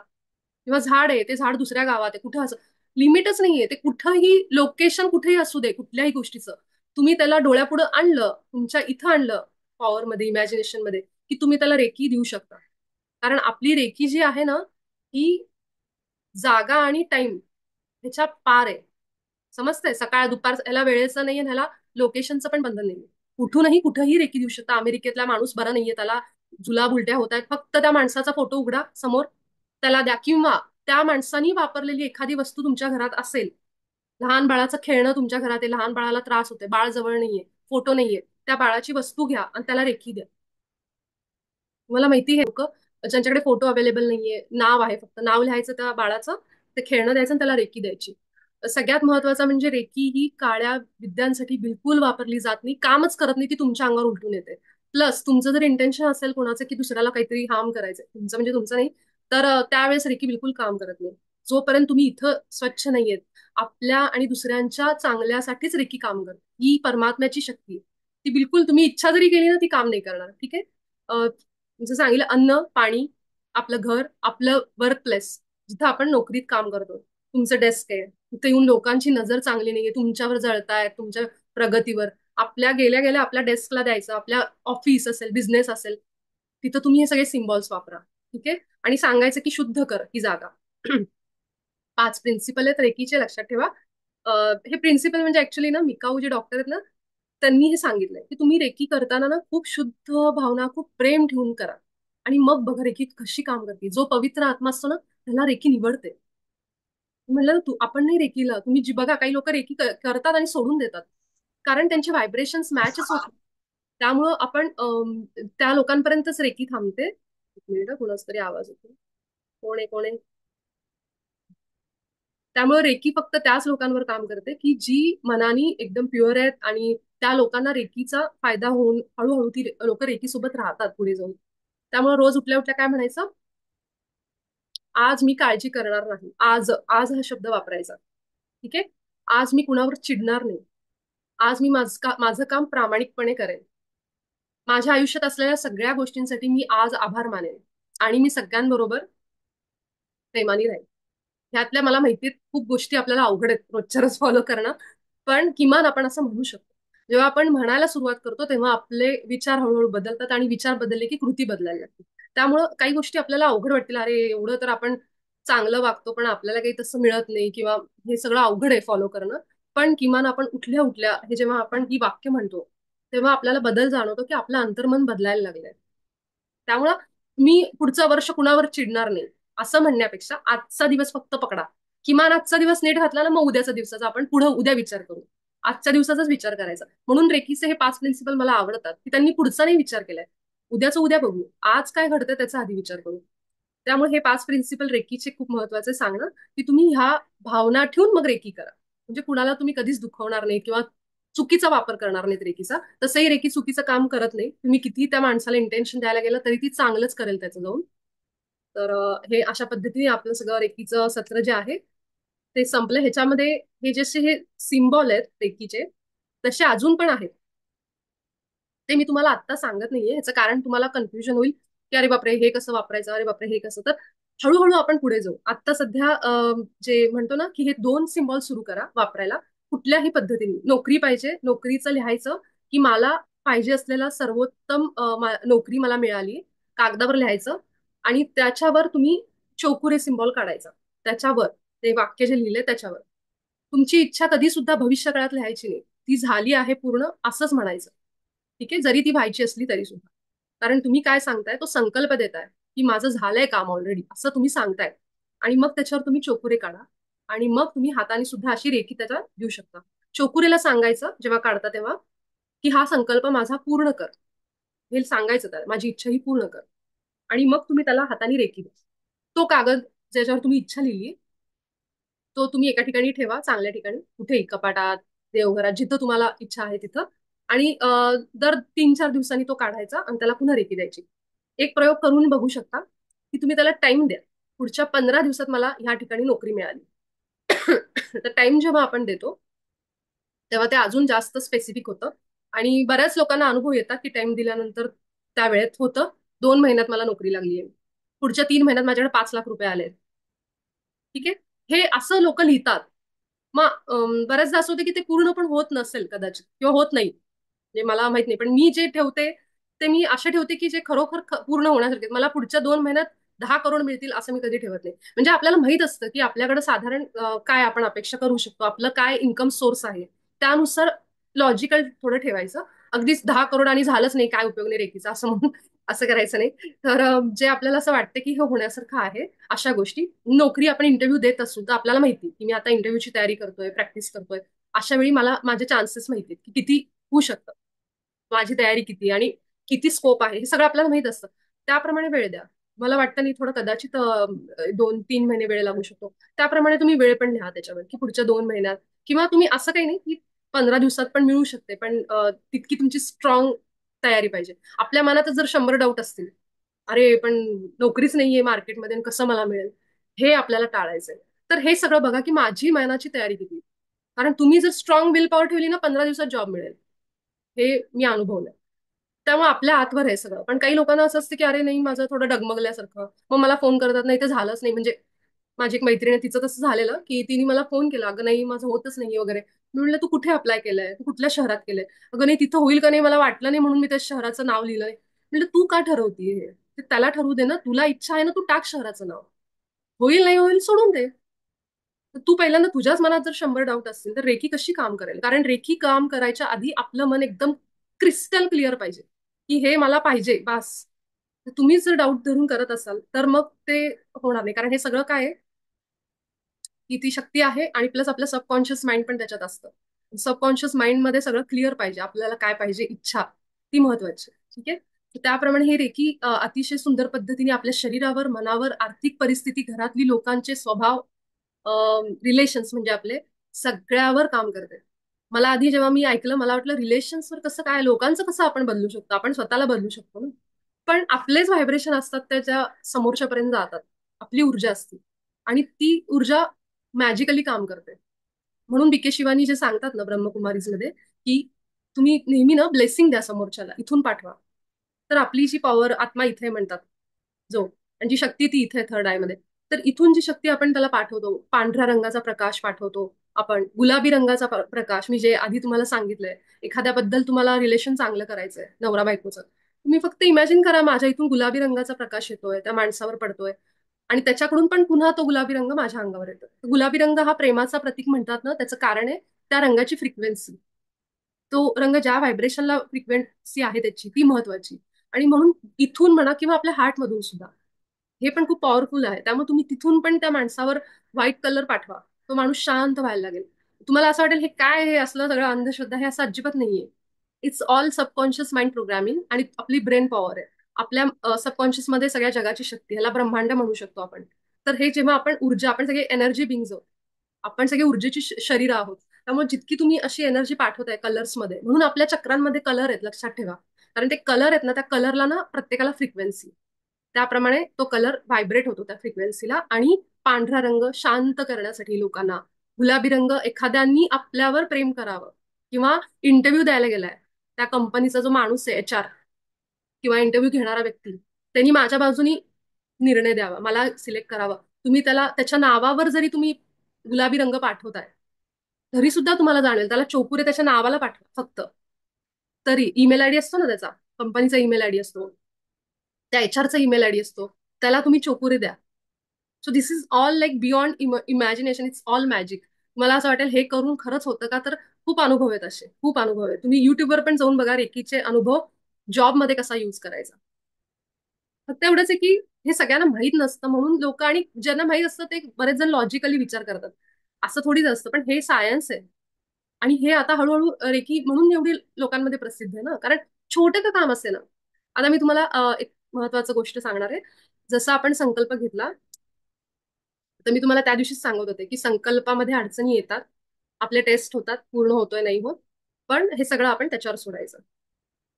किंवा झाड आहे, ते झाड दुसऱ्या गावात आहे, कुठं असं लिमिटच नाहीये, ते कुठंही लोकेशन कुठेही असू दे कुठल्याही गोष्टीचं, तुम्ही त्याला डोळ्यापुढं आणलं, तुमच्या इथं आणलं, पॉवरमध्ये, इमॅजिनेशन मध्ये, की तुम्ही त्याला रेकी देऊ शकता. कारण आपली रेकी जी आहे ना, ही जागा आणि टाइम ह्याच्या पार आहे. समजतंय? सकाळ दुपार याला वेळेचं नाहीये, ह्याला लोकेशनचं पण बंधन नाहीये. कुठूनही कुठंही रेकी देऊ शकता. अमेरिकेतला माणूस बरा नाहीये, त्याला जुलाब उलट्या होत आहेत, फक्त त्या माणसाचा फोटो उघडा समोर, त्याला द्या. किंवा त्या माणसानी वापरलेली एखादी वस्तू तुमच्या घरात असेल, लहान बाळाचं खेळणं तुमच्या घरात आहे, लहान बाळाला त्रास होतोय, बाळ जवळ नाहीये, फोटो नाहीये, त्या बाळाची वस्तू घ्या आणि त्याला रेखी द्या. तुम्हाला माहिती आहे लोक ज्यांच्याकडे फोटो अवेलेबल नाहीये, नाव आहे फक्त, नाव लिहायचं त्या बाळाचं, ते खेळणं द्यायचं आणि त्याला रेकी द्यायची. सगळ्यात महत्वाचं म्हणजे रेकी ही काळ्या विद्यांसाठी बिलकुल वापरली जात नाही, कामच करत नाही, ती तुमच्या अंगावर उलटून येते. प्लस तुमचं जर इंटेन्शन असेल कोणाचं की दुसऱ्याला काहीतरी हार्म करायचं, तुमचं म्हणजे तुमचं नाही, तर त्यावेळेस रेकी बिलकुल काम करत नाही. जोपर्यंत तुम्ही इथं स्वच्छ नाहीयेत, आपल्या आणि दुसऱ्यांच्या चांगल्यासाठीच रेकी काम करते. ही परमात्म्याची शक्ती आहे. ती बिलकुल तुम्ही इच्छा जरी केली ना, ती काम नाही करणार. ठीक आहे? जसं सांगितलं, अन्न, पाणी, आपलं घर, आपलं वर्क प्लेस, जिथं आपण नोकरीत काम करतो, तुमचं डेस्क आहे, तिथे येऊन लोकांची नजर चांगली नाहीये, तुमच्यावर जळतायत, तुमच्या प्रगतीवर, आपल्या गेल्या गेल्या आपल्या डेस्कला द्यायचं, आपल्या ऑफिस असेल, बिझनेस असेल, तिथं तुम्ही हे सगळे सिम्बॉल्स वापरा. ठीक आहे? आणि सांगायचं की शुद्ध कर ही जागा. 5 प्रिन्सिपल आहेत रेकीचे, लक्षात ठेवा. हे प्रिन्सिपल म्हणजे ऍक्च्युली ना, मिकाऊ जे डॉक्टर आहेत ना, त्यांनी हे सांगितलंय की तुम्ही रेकी करताना ना खूप शुद्ध भावना, खूप प्रेम ठेवून करा, आणि मग बघा रेकी कशी काम करते. जो पवित्र आत्मा असतो ना, त्याला रेकी निवडते. म्हणलं ना, तू आपण नाही रेकीला, तुम्ही जी बघा, काही लोक रेकी करतात आणि सोडून देतात, कारण त्यांचे व्हायब्रेशन्स मॅचच होत नाही. त्यामुळं आपण त्या लोकांपर्यंतच रेकी थांबते. एक मिनिट, कुणाच तरी आवाज येतो. कोण आहे, कोण आहे? त्यामुळे रेकी फक्त त्याच लोकांवर काम करते की जी मनानी एकदम प्युअर आहेत, आणि त्या लोकांना रेकीचा फायदा होऊन हळूहळू ती लोक रेकी सोबत राहतात पुढे जाऊन. त्यामुळे रोज उठल्या उठल्या काय म्हणायचं? आज मी काळजी करणार नाही. आज, आज हा शब्द वापरायचा. ठीक आहे? आज मी कुणावर चिडणार नाही. आज मी माझं काम प्रामाणिकपणे करेन. माझ्या आयुष्यात असलेल्या सगळ्या गोष्टींसाठी मी आज आभार मानेन, आणि मी सगळ्यांबरोबर प्रेमाने राहील. ह्यातल्या मला माहितीये खूप गोष्टी आपल्याला अवघड आहेत रोजच्या रोज फॉलो करणं, पण किमान आपण असं म्हणू शकतो. जेव्हा आपण म्हणायला सुरुवात करतो तेव्हा आपले विचार हळूहळू बदलतात, आणि विचार बदलले की कृती बदलायला लागते. त्यामुळं काही गोष्टी आपल्याला अवघड वाटतील, अरे एवढं तर आपण चांगलं वागतो पण आपल्याला काही तसं मिळत नाही, किंवा हे सगळं अवघड आहे फॉलो करणं. पण किमान आपण उठल्या उठल्या हे जेव्हा आपण ही वाक्य म्हणतो, तेव्हा आपल्याला बदल जाणवतो की आपलं अंतर्मन बदलायला लागलंय. त्यामुळं मी पुढचं वर्ष कुणावर चिडणार नाही, असं म्हणण्यापेक्षा आजचा दिवस फक्त पकडा. किमान आजचा दिवस नीट घातला ना, मग उद्याचा दिवसाचा आपण पुढे उद्या विचार करू. आजच्या दिवसाचाच विचार करायचा. म्हणून रेकीचे हे 5 प्रिन्सिपल मला आवडतात, की त्यांनी पुढचा नाही विचार केलाय. उद्याचं उद्या बघू, आज काय घडतं त्याचा आधी विचार करू. त्यामुळे हे 5 प्रिन्सिपल रेकीचे खूप महत्वाचे सांगणं, की तुम्ही ह्या भावना ठेवून मग रेकी करा. म्हणजे कुणाला तुम्ही कधीच दुखवणार नाही, किंवा चुकीचा वापर करणार नाहीत रेकीचा. तसंही रेकी चुकीचं काम करत नाही. तुम्ही किती त्या माणसाला इंटेन्शन द्यायला गेलं तरी ती चांगलंच करेल त्याचं जाऊन. तर हे अशा पद्धतीने आपलं सगळं रेकीचं सत्र जे आहे ते संपलं. ह्याच्यामध्ये हे जसे हे सिम्बॉल आहेत रेकीचे, तसे अजून पण आहेत. ते मी तुम्हाला आत्ता सांगत नाहीये, ह्याचं कारण तुम्हाला कन्फ्युजन होईल की अरे बापरे हे कसं वापरायचं, अरे बापरे हे कसं. तर हळूहळू आपण पुढे जाऊ. आत्ता सध्या जे म्हणतो ना की हे 2 सिम्बॉल सुरू करा वापरायला. कुठल्याही पद्धतीने नोकरी पाहिजे, नोकरीचं लिहायचं की मला पाहिजे असलेला सर्वोत्तम नोकरी मला मिळाली, कागदावर लिहायचं, आणि त्याच्यावर तुम्ही चोकुरे सिम्बॉल काढायचा. त्याच्यावर ते वाक्य जे लिहिले त्याच्यावर तुमची इच्छा कधी सुद्धा भविष्य काळात लिहायची नाही, ती झाली आहे पूर्ण असंच म्हणायचं. ठीक आहे? जरी ती व्हायची असली तरी सुद्धा. कारण तुम्ही काय सांगताय, तो संकल्प देताय की माझं झालंय काम ऑलरेडी, असं तुम्ही सांगताय. आणि मग त्याच्यावर तुम्ही चोकुरे काढा, आणि मग तुम्ही हाताने सुद्धा अशी रेखी त्याच्या देऊ शकता. चोकुरेला सांगायचं जेव्हा काढता तेव्हा की हा संकल्प माझा पूर्ण कर, हे सांगायचं त्याला, माझी इच्छा ही पूर्ण कर. आणि मग तुम्ही त्याला हाताने रेखी द्या. तो कागद ज्याच्यावर तुम्ही इच्छा लिहिली, तो तुम्ही एका ठिकाणी ठेवा, चांगल्या ठिकाणी, कुठेही कपाटात, देवघरात, जिथं तुम्हाला इच्छा आहे तिथं. आणि दर 3-4 दिवसांनी तो काढायचा आणि त्याला पुन्हा रेकी द्यायची. एक प्रयोग करून बघू शकता की तुम्ही त्याला टाइम द्या. पुढच्या 15 दिवसात मला ह्या ठिकाणी नोकरी मिळाली. तर टाइम जेव्हा आपण देतो तेव्हा ते अजून जास्त स्पेसिफिक होतं. आणि बऱ्याच लोकांना अनुभव येतात की टाइम दिल्यानंतर त्या वेळेत होतं. 2 महिन्यात मला नोकरी लागली आहे. पुढच्या 3 महिन्यात माझ्याकडे 5 लाख रुपये आले. ठीक आहे. हे असं लोक लिहितात. मग बऱ्याचदा असं होतं की ते पूर्ण पण होत नसेल कदाचित किंवा होत नाही. म्हणजे मला माहित नाही, पण मी जे ठेवते ते मी असे ठेवते की जे खरोखर पूर्ण होण्यासारखे आहेत. मला पुढच्या 2 महिन्यात 10 करोड मिळतील असं मी कधी ठेवत नाही. म्हणजे आपल्याला माहित असतं की आपल्याकडे साधारण काय आपण अपेक्षा करू शकतो, आपलं काय इन्कम सोर्स आहे, त्यानुसार लॉजिकल थोडं ठेवायचं. अगदीच 10 करोड आणि झालंच नाही, काय उपयोग नाही रेकीचा असं म्हणून असं करायचं नाही. तर जे आपल्याला असं वाटतं की हे होण्यासारखं आहे, अशा गोष्टी. नोकरी आपण इंटरव्ह्यू देत असू तर आपल्याला माहिती की मी आता इंटरव्ह्यूची तयारी करतोय, प्रॅक्टिस करतोय. अशा वेळी मला माझे चान्सेस माहिती की किती होऊ शकतं, माझी तयारी किती आणि किती स्कोप आहे हे सगळं आपल्याला माहित असतं. त्याप्रमाणे वेळ द्या. मला वाटतं नाही, थोडं कदाचित 2-3 महिने वेळ लागू शकतो. त्याप्रमाणे तुम्ही वेळ पण लिहा त्याच्यावर की पुढच्या 2 महिन्यात. किंवा तुम्ही असं काही नाही की 15 दिवसात पण मिळू शकते, पण तितकी तुमची स्ट्रॉंग तयारी पाहिजे. आपल्या मनातच जर 100 डाऊट असतील, अरे पण नोकरीच नाहीये मार्केटमध्ये आणि कसं मला मिळेल, हे आपल्याला टाळायचंय. तर हे सगळं बघा की माझी मनाची तयारी किती. कारण तुम्ही जर स्ट्रॉंग विल पॉवर ठेवली ना, 15 दिवसात जॉब मिळेल. हे मी अनुभवलंय. त्यामुळे आपल्या हातवर आहे सगळं. पण काही लोकांना असं असतं की अरे नाही, माझं थोडं डगमगल्यासारखं, मग मला फोन करतात, नाही ते झालंच नाही. म्हणजे माझी एक मैत्रीण आहे, तिचं तसं झालेलं की तिने मला फोन केला, अगं नाही माझं होतच नाही वगैरे. मी म्हणलं तू कुठे अप्लाय केलंय, तू कुठल्या शहरात केलंय. अगं नाही तिथं होईल का नाही मला वाटलं नाही म्हणून मी त्या शहराचं नाव लिहिलंय. म्हणलं तू का ठरवतीये हे, ते त्याला ठरवू दे ना, तुला इच्छा आहे ना, तू टाक शहराचं नाव. होईल नाही होईल सोडून दे. तर तू पहिल्यांदा तुझ्याच मनात जर 100 डाऊट असतील तर रेकी कशी काम करेल. कारण रेकी काम करायच्या आधी आपलं मन एकदम क्रिस्टल क्लिअर पाहिजे की हे मला पाहिजे बास. तुम्हीच जर डाऊट धरून करत असाल तर मग ते होणार नाही. कारण हे सगळं काय आहे की ती शक्ती आहे आणि प्लस आपलं सबकॉन्शियस माइंड पण त्याच्यात असतं. सबकॉन्शियस माइंड मध्ये सगळं क्लिअर पाहिजे, आपल्याला काय पाहिजे, इच्छा ती महत्वाची. ठीक आहे. तर त्याप्रमाणे हे रेकी अतिशय सुंदर पद्धतीने आपल्या शरीरावर, मनावर, आर्थिक परिस्थिती, घरातली लोकांचे स्वभाव, रिलेशन्स म्हणजे आपले सगळ्यावर काम करते. मला आधी जेव्हा मी ऐकलं मला वाटलं रिलेशन्सवर कसं काय, लोकांचं कसं आपण बदलू शकतो, आपण स्वतःला बदलू शकतो ना. पण आपलेच व्हायब्रेशन असतात त्याच्या समोरच्या पर्यंत जातात. आपली ऊर्जा असते आणि ती ऊर्जा मॅजिकली काम करते. म्हणून बीके शिवानी जे सांगतात ना ब्रह्मकुमारीज मध्ये की तुम्ही नेहमी ना ब्लेसिंग द्या समोरच्याला, इथून पाठवा. तर आपली जी पॉवर, आत्मा इथे म्हणतात जो, आणि जी शक्ती ती इथे थर्ड आय मध्ये. तर इथून जी शक्ती आपण त्याला पाठवतो, पांढऱ्या रंगाचा प्रकाश पाठवतो आपण, गुलाबी रंगाचा प्रकाश, मी जे आधी तुम्हाला सांगितलंय. एखाद्याबद्दल तुम्हाला रिलेशन चांगलं करायचंय नवरा बायकोचं, तुम्ही फक्त इमॅजिन करा माझ्या इथून गुलाबी रंगाचा प्रकाश येतोय, त्या माणसावर पडतोय आणि त्याच्याकडून पण पुन्हा तो गुलाबी रंग माझ्या अंगावर येतो. गुलाबी रंग हा प्रेमाचा प्रतीक म्हणतात ना, त्याचं कारण आहे त्या रंगाची फ्रिक्वेन्सी. तो रंग ज्या व्हायब्रेशनला फ्रिक्वेन्सी आहे त्याची ती महत्वाची. आणि म्हणून इथून म्हणा किंवा आपल्या हार्ट मधून सुद्धा हे पण खूप पॉवरफुल आहे. त्यामुळे तुम्ही तिथून पण त्या माणसावर व्हाईट कलर पाठवा, तो माणूस शांत व्हायला लागेल. तुम्हाला असं वाटेल हे काय, हे असलं सगळं अंधश्रद्धा, हे असं अजिबात नाहीये. It's all subconscious mind programming आणि आपली ब्रेन पॉवर आहे. आपल्या सबकॉन्शियस मध्ये सगळ्या जगाची शक्ती, ह्याला ब्रह्मांड म्हणू शकतो आपण. तर हे जेव्हा आपण ऊर्जा, आपण सगळे एनर्जी बिंग्स आहोत, आपण सगळे ऊर्जेची शरीर आहोत. त्यामुळे जितकी तुम्ही अशी एनर्जी पाठवताय कलर्समध्ये, म्हणून आपल्या चक्रांमध्ये कलर आहेत, लक्षात ठेवा. कारण ते कलर आहेत ना, त्या कलरला ना प्रत्येकाला फ्रिक्वेन्सी, त्याप्रमाणे तो कलर व्हायब्रेट होतो त्या फ्रिक्वेन्सीला. आणि पांढरा रंग शांत करण्यासाठी लोकांना, गुलाबी रंग एखाद्यांनी आपल्यावर प्रेम करावं किंवा इंटरव्ह्यू द्यायला गेलाय, त्या कंपनीचा जो माणूस आहे एचआर किंवा इंटरव्ह्यू घेणारा व्यक्ती, त्यांनी माझ्या बाजूनी निर्णय द्यावा, मला सिलेक्ट करावं. तुम्ही त्याला त्याच्या नावावर जरी तुम्ही गुलाबी रंग पाठवताय तरी सुद्धा तुम्हाला जाणवेल. त्याला चोपुरे त्याच्या नावाला पाठवा फक्त, तरी ईमेल आयडी असतो ना त्याचा, कंपनीचा ईमेल आयडी असतो, त्या एचआरचा ईमेल आयडी असतो, त्याला तुम्ही चोपुरे द्या. So this is all like beyond imagination, it's all magic. मला असं वाटेल हे करून खरंच होतं का, तर खूप अनुभव आहेत, असे खूप अनुभव आहेत. तुम्ही युट्यूबवर पण जाऊन बघा रेकीचे अनुभव, जॉबमध्ये कसा युज करायचा. फक्त एवढंच आहे की हे सगळ्यांना माहित नसतं म्हणून लोक, आणि ज्यांना माहित असतं ते बरेच जण लॉजिकली विचार करतात. असं थोडीच असतं, पण हे सायन्स आहे. आणि हे आता हळूहळू रेकी म्हणून एवढी लोकांमध्ये प्रसिद्ध आहे ना, कारण छोटं का काम असे ना. आता मी तुम्हाला एक महत्वाचं गोष्ट सांगणार आहे. जसं आपण संकल्प घेतला, तर मी तुम्हाला त्या दिवशीच सांगत होते की संकल्पामध्ये अडचणी येतात, आपले टेस्ट होतात, पूर्ण होतोय नाही होत. पण हे सगळं आपण त्याच्यावर सोडायचं.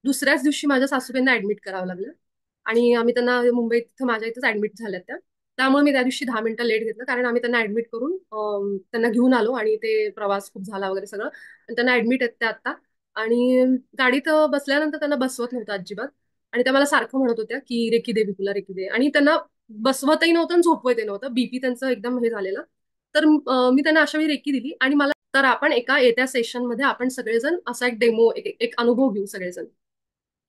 दुसऱ्याच दिवशी माझ्या सासूबाईंना ऍडमिट करावं लागलं. आणि आम्ही त्यांना मुंबईत इथं माझ्या इथंच ऍडमिट झाल्यात त्या. त्यामुळे मी त्या दिवशी 10 मिनिटं लेट घेतलं, कारण आम्ही त्यांना ऍडमिट करून त्यांना घेऊन आलो आणि ते प्रवास खूप झाला वगैरे सगळं, आणि त्यांना ऍडमिट आहेत त्या आता. आणि गाडीत बसल्यानंतर त्यांना बसवत नव्हतं अजिबात. आणि त्या मला सारखं म्हणत होत्या की रेकी दे विपुला, रेकी दे. आणि त्यांना बसवतही नव्हतं आणि झोपवतही नव्हतं, बीपी त्यांचं एकदम हे झालेलं. तर मी त्यांना अशा वेळी रेकी दिली. आणि मला तर आपण एका येत्या सेशन मध्ये आपण सगळेजण असा एक डेमो, एक अनुभव घेऊ सगळेजण,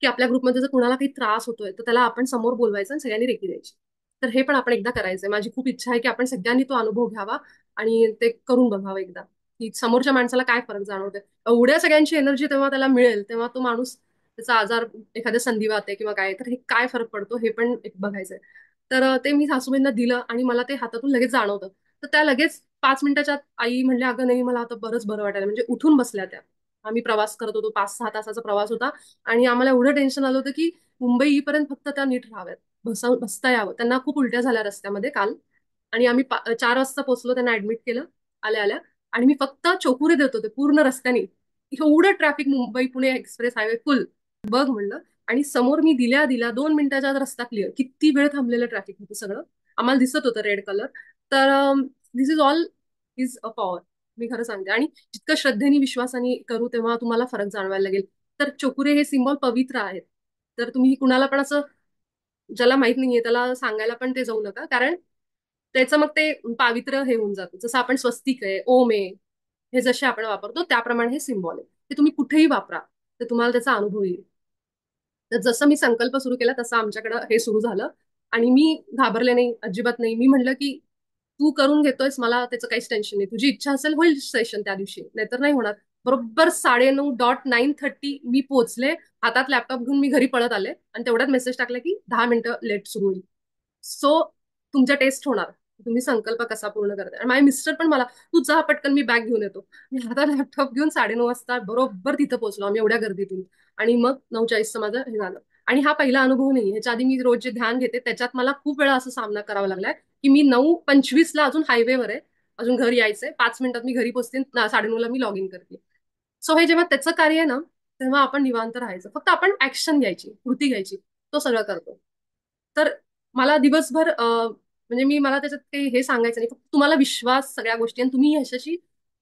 की आपल्या ग्रुपमध्ये जर कुणाला काही त्रास होतोय तर त्याला आपण समोर बोलवायचं आणि सगळ्यांनी रेकी द्यायची. तर हे पण आपण एकदा करायचंय. माझी खूप इच्छा आहे की आपण सगळ्यांनी तो अनुभव घ्यावा आणि ते करून बघावं एकदा, की समोरच्या माणसाला काय फरक जाणवतोय. एवढ्या सगळ्यांची एनर्जी तेव्हा त्याला मिळेल, तेव्हा तो माणूस, त्याचा आजार, एखाद्या संधिवात आहे किंवा काय, तर हे काय फरक पडतो हे पण एक बघायचंय. तर ते मी सासूबाईंना दिलं आणि मला ते हातातून लगेच जाणवतं. तर त्या लगेच 5 मिनिटाच्या आत आई म्हणल्या, अगं नाही, मला आता बरंच बरं वाटायला, म्हणजे उठून बसल्या त्या. आम्ही प्रवास करत होतो, 5-6 तासाचा प्रवास होता. आणि आम्हाला एवढं टेन्शन आलं होतं की मुंबई येईपर्यंत फक्त त्या नीट राहाव्यात, बसता यावं. त्यांना खूप उलट्या झाल्या रस्त्यामध्ये काल. आणि आम्ही 4 वाजता पोहोचलो, त्यांना ऍडमिट केलं आल्या आल्या. आणि मी फक्त चोकुरे देत होते पूर्ण रस्त्याने. एवढं traffic, Mumbai Pune express highway फुल. बघ म्हणलं. आणि समोर मी दिल्या दिल्या 2 मिनिटाच्या आत रस्ता क्लिअर. किती वेळ थांबलेलं ट्रॅफिक होतं सगळं. आम्हाला दिसत होतं रेड कलर. तर this is all, is a power. मी खरं सांगते. आणि जितकं श्रद्धेने विश्वासाने करू तेव्हा तुम्हाला फरक जाणवायला लागेल. तर चोकुरे हे सिंबॉल पवित्र आहेत. तर तुम्ही कुणाला पण असं, ज्याला माहित नाहीये त्याला सांगायला पण ते जाऊ नका, कारण त्याचं मग ते पावित्र्य हे होऊन जातं. जसं आपण स्वस्तिक आहे, ओम आहे, हे जसे आपण वापरतो त्याप्रमाणे हे सिम्बॉल आहे. ते तुम्ही कुठेही वापरा, तर तुम्हाला त्याचा अनुभव येईल. तर जसं मी संकल्प सुरू केला तसं आमच्याकडं हे सुरू झालं. आणि मी घाबरले नाही, अजिबात नाही. मी म्हणलं की तू करून घेतोयस, मला त्याचं काहीच टेन्शन नाही. तुझी इच्छा असेल होईल सेशन त्या दिवशी, नाहीतर नाही होणार. बरोबर 9:30 मी पोहोचले. हातात लॅपटॉप घेऊन मी घरी पळत आले आणि तेवढ्यात मेसेज टाकला की 10 मिनिटं लेट सुरू होईल. सो तुमच्या टेस्ट होणार, तुम्ही संकल्प कसा पूर्ण करताय. आणि माझे मिस्टर पण मला, तू जा पटकन, मी बॅग घेऊन येतो. मी हातात लॅपटॉप घेऊन 9:30 वाजता बरोबर तिथं पोहोचलो आम्ही, एवढ्या गर्दीतून. आणि मग 9:40चं माझं हे झालं. आणि हा पहिला अनुभव नाही, ह्याच्या आधी मी रोज जे ध्यान घेते त्याच्यात मला खूप वेळा असं सामना करावा लागलाय की मी 9:25ला अजून हायवेवर आहे, अजून घरी यायचंय, 5 मिनिटात मी घरी पोहोचते, 9:30ला मी लॉग इन करते. सो हे जेव्हा त्याचं कार्य आहे ना, तेव्हा आपण निवांत राहायचं. फक्त आपण ऍक्शन घ्यायची, कृती घ्यायची. तो सगळं करतो. तर मला दिवसभर म्हणजे मला त्याच्यात काही हे सांगायचं नाही, फक्त तुम्हाला विश्वास सगळ्या गोष्टी, आणि तुम्ही ह्याच्याशी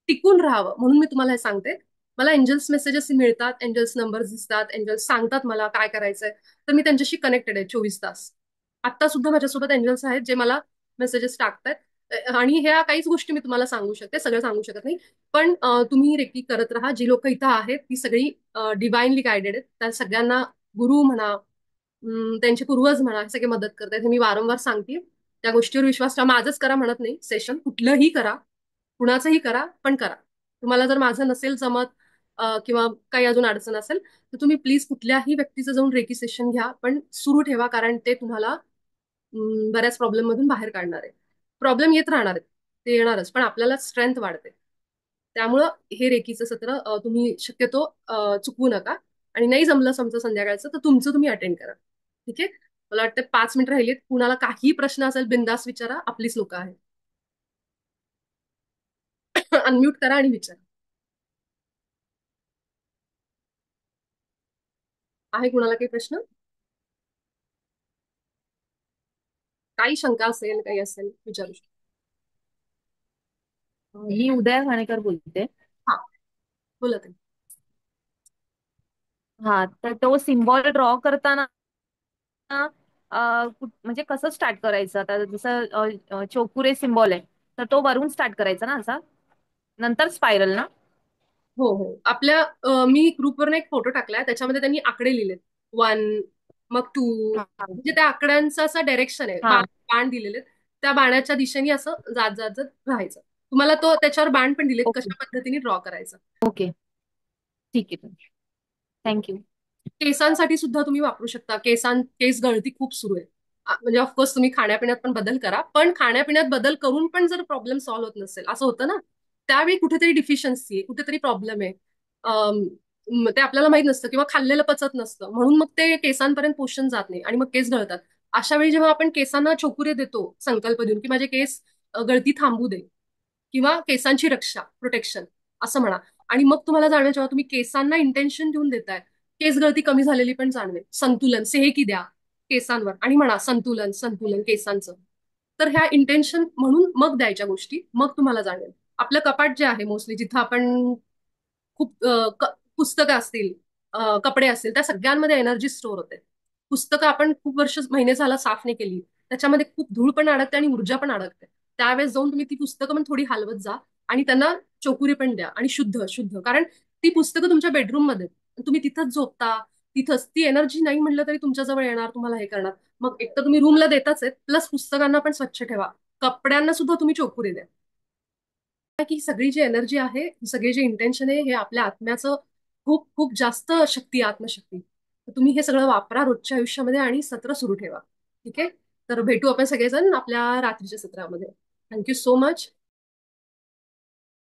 टिकून राहावं म्हणून मी तुम्हाला हे सांगते. मला एंजल्स मेसेजेस मिळतात, एंजल्स नंबर्स दिसतात, एंजल्स सांगतात मला काय करायचंय. तर मी त्यांच्याशी कनेक्टेड आहे 24 तास. आता सुद्धा माझ्यासोबत एंजल्स आहेत जे मला मेसेजेस टाकतात. आणि ह्या काहीच गोष्टी मी तुम्हाला सांगू शकते, सगळं सांगू शकत नाही. पण तुम्ही रेकी करत राहा. जी लोक इथं आहेत ती सगळी डिवाइनली गायडेड आहेत. त्या सगळ्यांना गुरु म्हणा, त्यांचे पूर्वज म्हणा, हे सगळे मदत करतायत, हे मी वारंवार सांगते. त्या गोष्टीवर विश्वास ठेवा. माझंच करा म्हणत नाही, सेशन कुठलंही करा, कुणाचंही करा, पण करा. तुम्हाला जर माझं नसेल जमत किंवा काही अजून अडचण असेल, तर तुम्ही प्लीज कुठल्याही व्यक्तीचं जाऊन रेकी सेशन घ्या, पण सुरू ठेवा, कारण ते तुम्हाला बऱ्याच प्रॉब्लेम मधून बाहेर काढणार आहे. प्रॉब्लेम येत राहणार आहेत, ते येणारच, पण आपल्याला स्ट्रेंथ वाढते. त्यामुळं हे रेकीचं सत्र तुम्ही शक्यतो चुकवू नका. आणि नाही जमलं समजा संध्याकाळचं, तर तुमचं तुम्ही अटेंड करा. ठीक आहे. मला वाटतं 5 मिनिट राहिलीत. कुणाला काही प्रश्न असेल बिंदास विचारा, आपलीच लोक आहेत. अनम्यूट करा आणि विचारा. आहे कुणाला काही प्रश्न? काही शंका असेल, काही असेल, विचारू शकता.
मी उदय खाणेकर बोलते.
हा, बोला ताई.
हा, तर तो सिम्बॉल ड्रॉ करताना म्हणजे कसं स्टार्ट करायचं? आता जसं चोकुरे सिम्बॉल आहे, तर तो वरून स्टार्ट करायचा ना असा, नंतर स्पायरल ना?
हो हो, आपल्या मी ग्रुपवर एक फोटो टाकलाय, त्याच्यामध्ये त्यांनी आकडे लिहिलेत. 1, मग 2,
हा
म्हणजे त्या आकड्यांचं असं डायरेक्शन आहे,
हा.
बाण दिलेले. त्या बाणाच्या दिशेने असं जात जात जात राहायचं. तुम्हाला तो त्याच्यावर बाण पण दिलेत,
ओके.
कशा पद्धतीने ड्रॉ करायचं.
ओके, ठीक आहे. थँक्यू.
केसांसाठी सुद्धा तुम्ही वापरू शकता. केस गळती खूप सुरू आहे. म्हणजे ऑफकोर्स तुम्ही खाण्यापिण्यात पण बदल करा, पण खाण्यापिण्यात बदल करून पण जर प्रॉब्लेम सॉल्व्ह होत नसेल, असं होतं ना, त्यावेळी कुठेतरी डिफिशियन्सी आहे, कुठेतरी प्रॉब्लेम आहे. ते आपल्याला माहित नसतं किंवा खाल्लेलं पचत नसतं, म्हणून मग ते केसांपर्यंत पोषण जात नाही आणि मग केस गळतात. अशा वेळी जेव्हा आपण केसांना छोकुरे देतो संकल्प देऊन की माझे केस गळती थांबू दे, किंवा केसांची रक्षा, प्रोटेक्शन असं म्हणा, आणि मग तुम्हाला जाणवेल, जेव्हा तुम्ही केसांना इंटेन्शन देऊन देताय, केस गळती कमी झालेली पण जाणवेल. संतुलन सेहेकी द्या केसांवर आणि म्हणा संतुलन संतुलन केसांचं. तर ह्या इंटेन्शन म्हणून मग द्यायच्या गोष्टी, मग तुम्हाला जाणवेल. आपलं कपाट जे आहे मोस्टली, जिथं आपण खूप पुस्तकं असतील, कपडे असतील, त्या सगळ्यांमध्ये एनर्जी स्टोअर होते. पुस्तकं आपण खूप वर्ष महिने झाला साफ नाही केली, त्याच्यामध्ये खूप धूळ पण अडकते आणि ऊर्जा पण अडकते. त्यावेळेस जाऊन तुम्ही ती पुस्तकं पण थोडी हलवत जा आणि त्यांना चोकुरी पण द्या आणि शुद्ध शुद्ध, कारण ती पुस्तकं तुमच्या बेडरूम मध्ये तुम्ही तिथंच झोपता. तिथंच ती एनर्जी नाही म्हटलं तरी तुमच्या जवळ येणार, तुम्हाला हे करणार. मग एक तर तुम्ही रूमला देताच आहेत, प्लस पुस्तकांना पण स्वच्छ ठेवा. कपड्यांना सुद्धा तुम्ही चोकुरी द्या. की सगळी जी एनर्जी आहे, सगळे जे इंटेन्शन आहे, हे आपल्या आत्म्याचं खूप खूप जास्त शक्ती आहे, आत्मशक्ती. तर तुम्ही हे सगळं वापरा रोजच्या आयुष्यामध्ये आणि सत्र सुरू ठेवा. ठीक आहे. तर भेटू आपण सगळेजण आपल्या रात्रीच्या सत्रामध्ये. Thank you so much.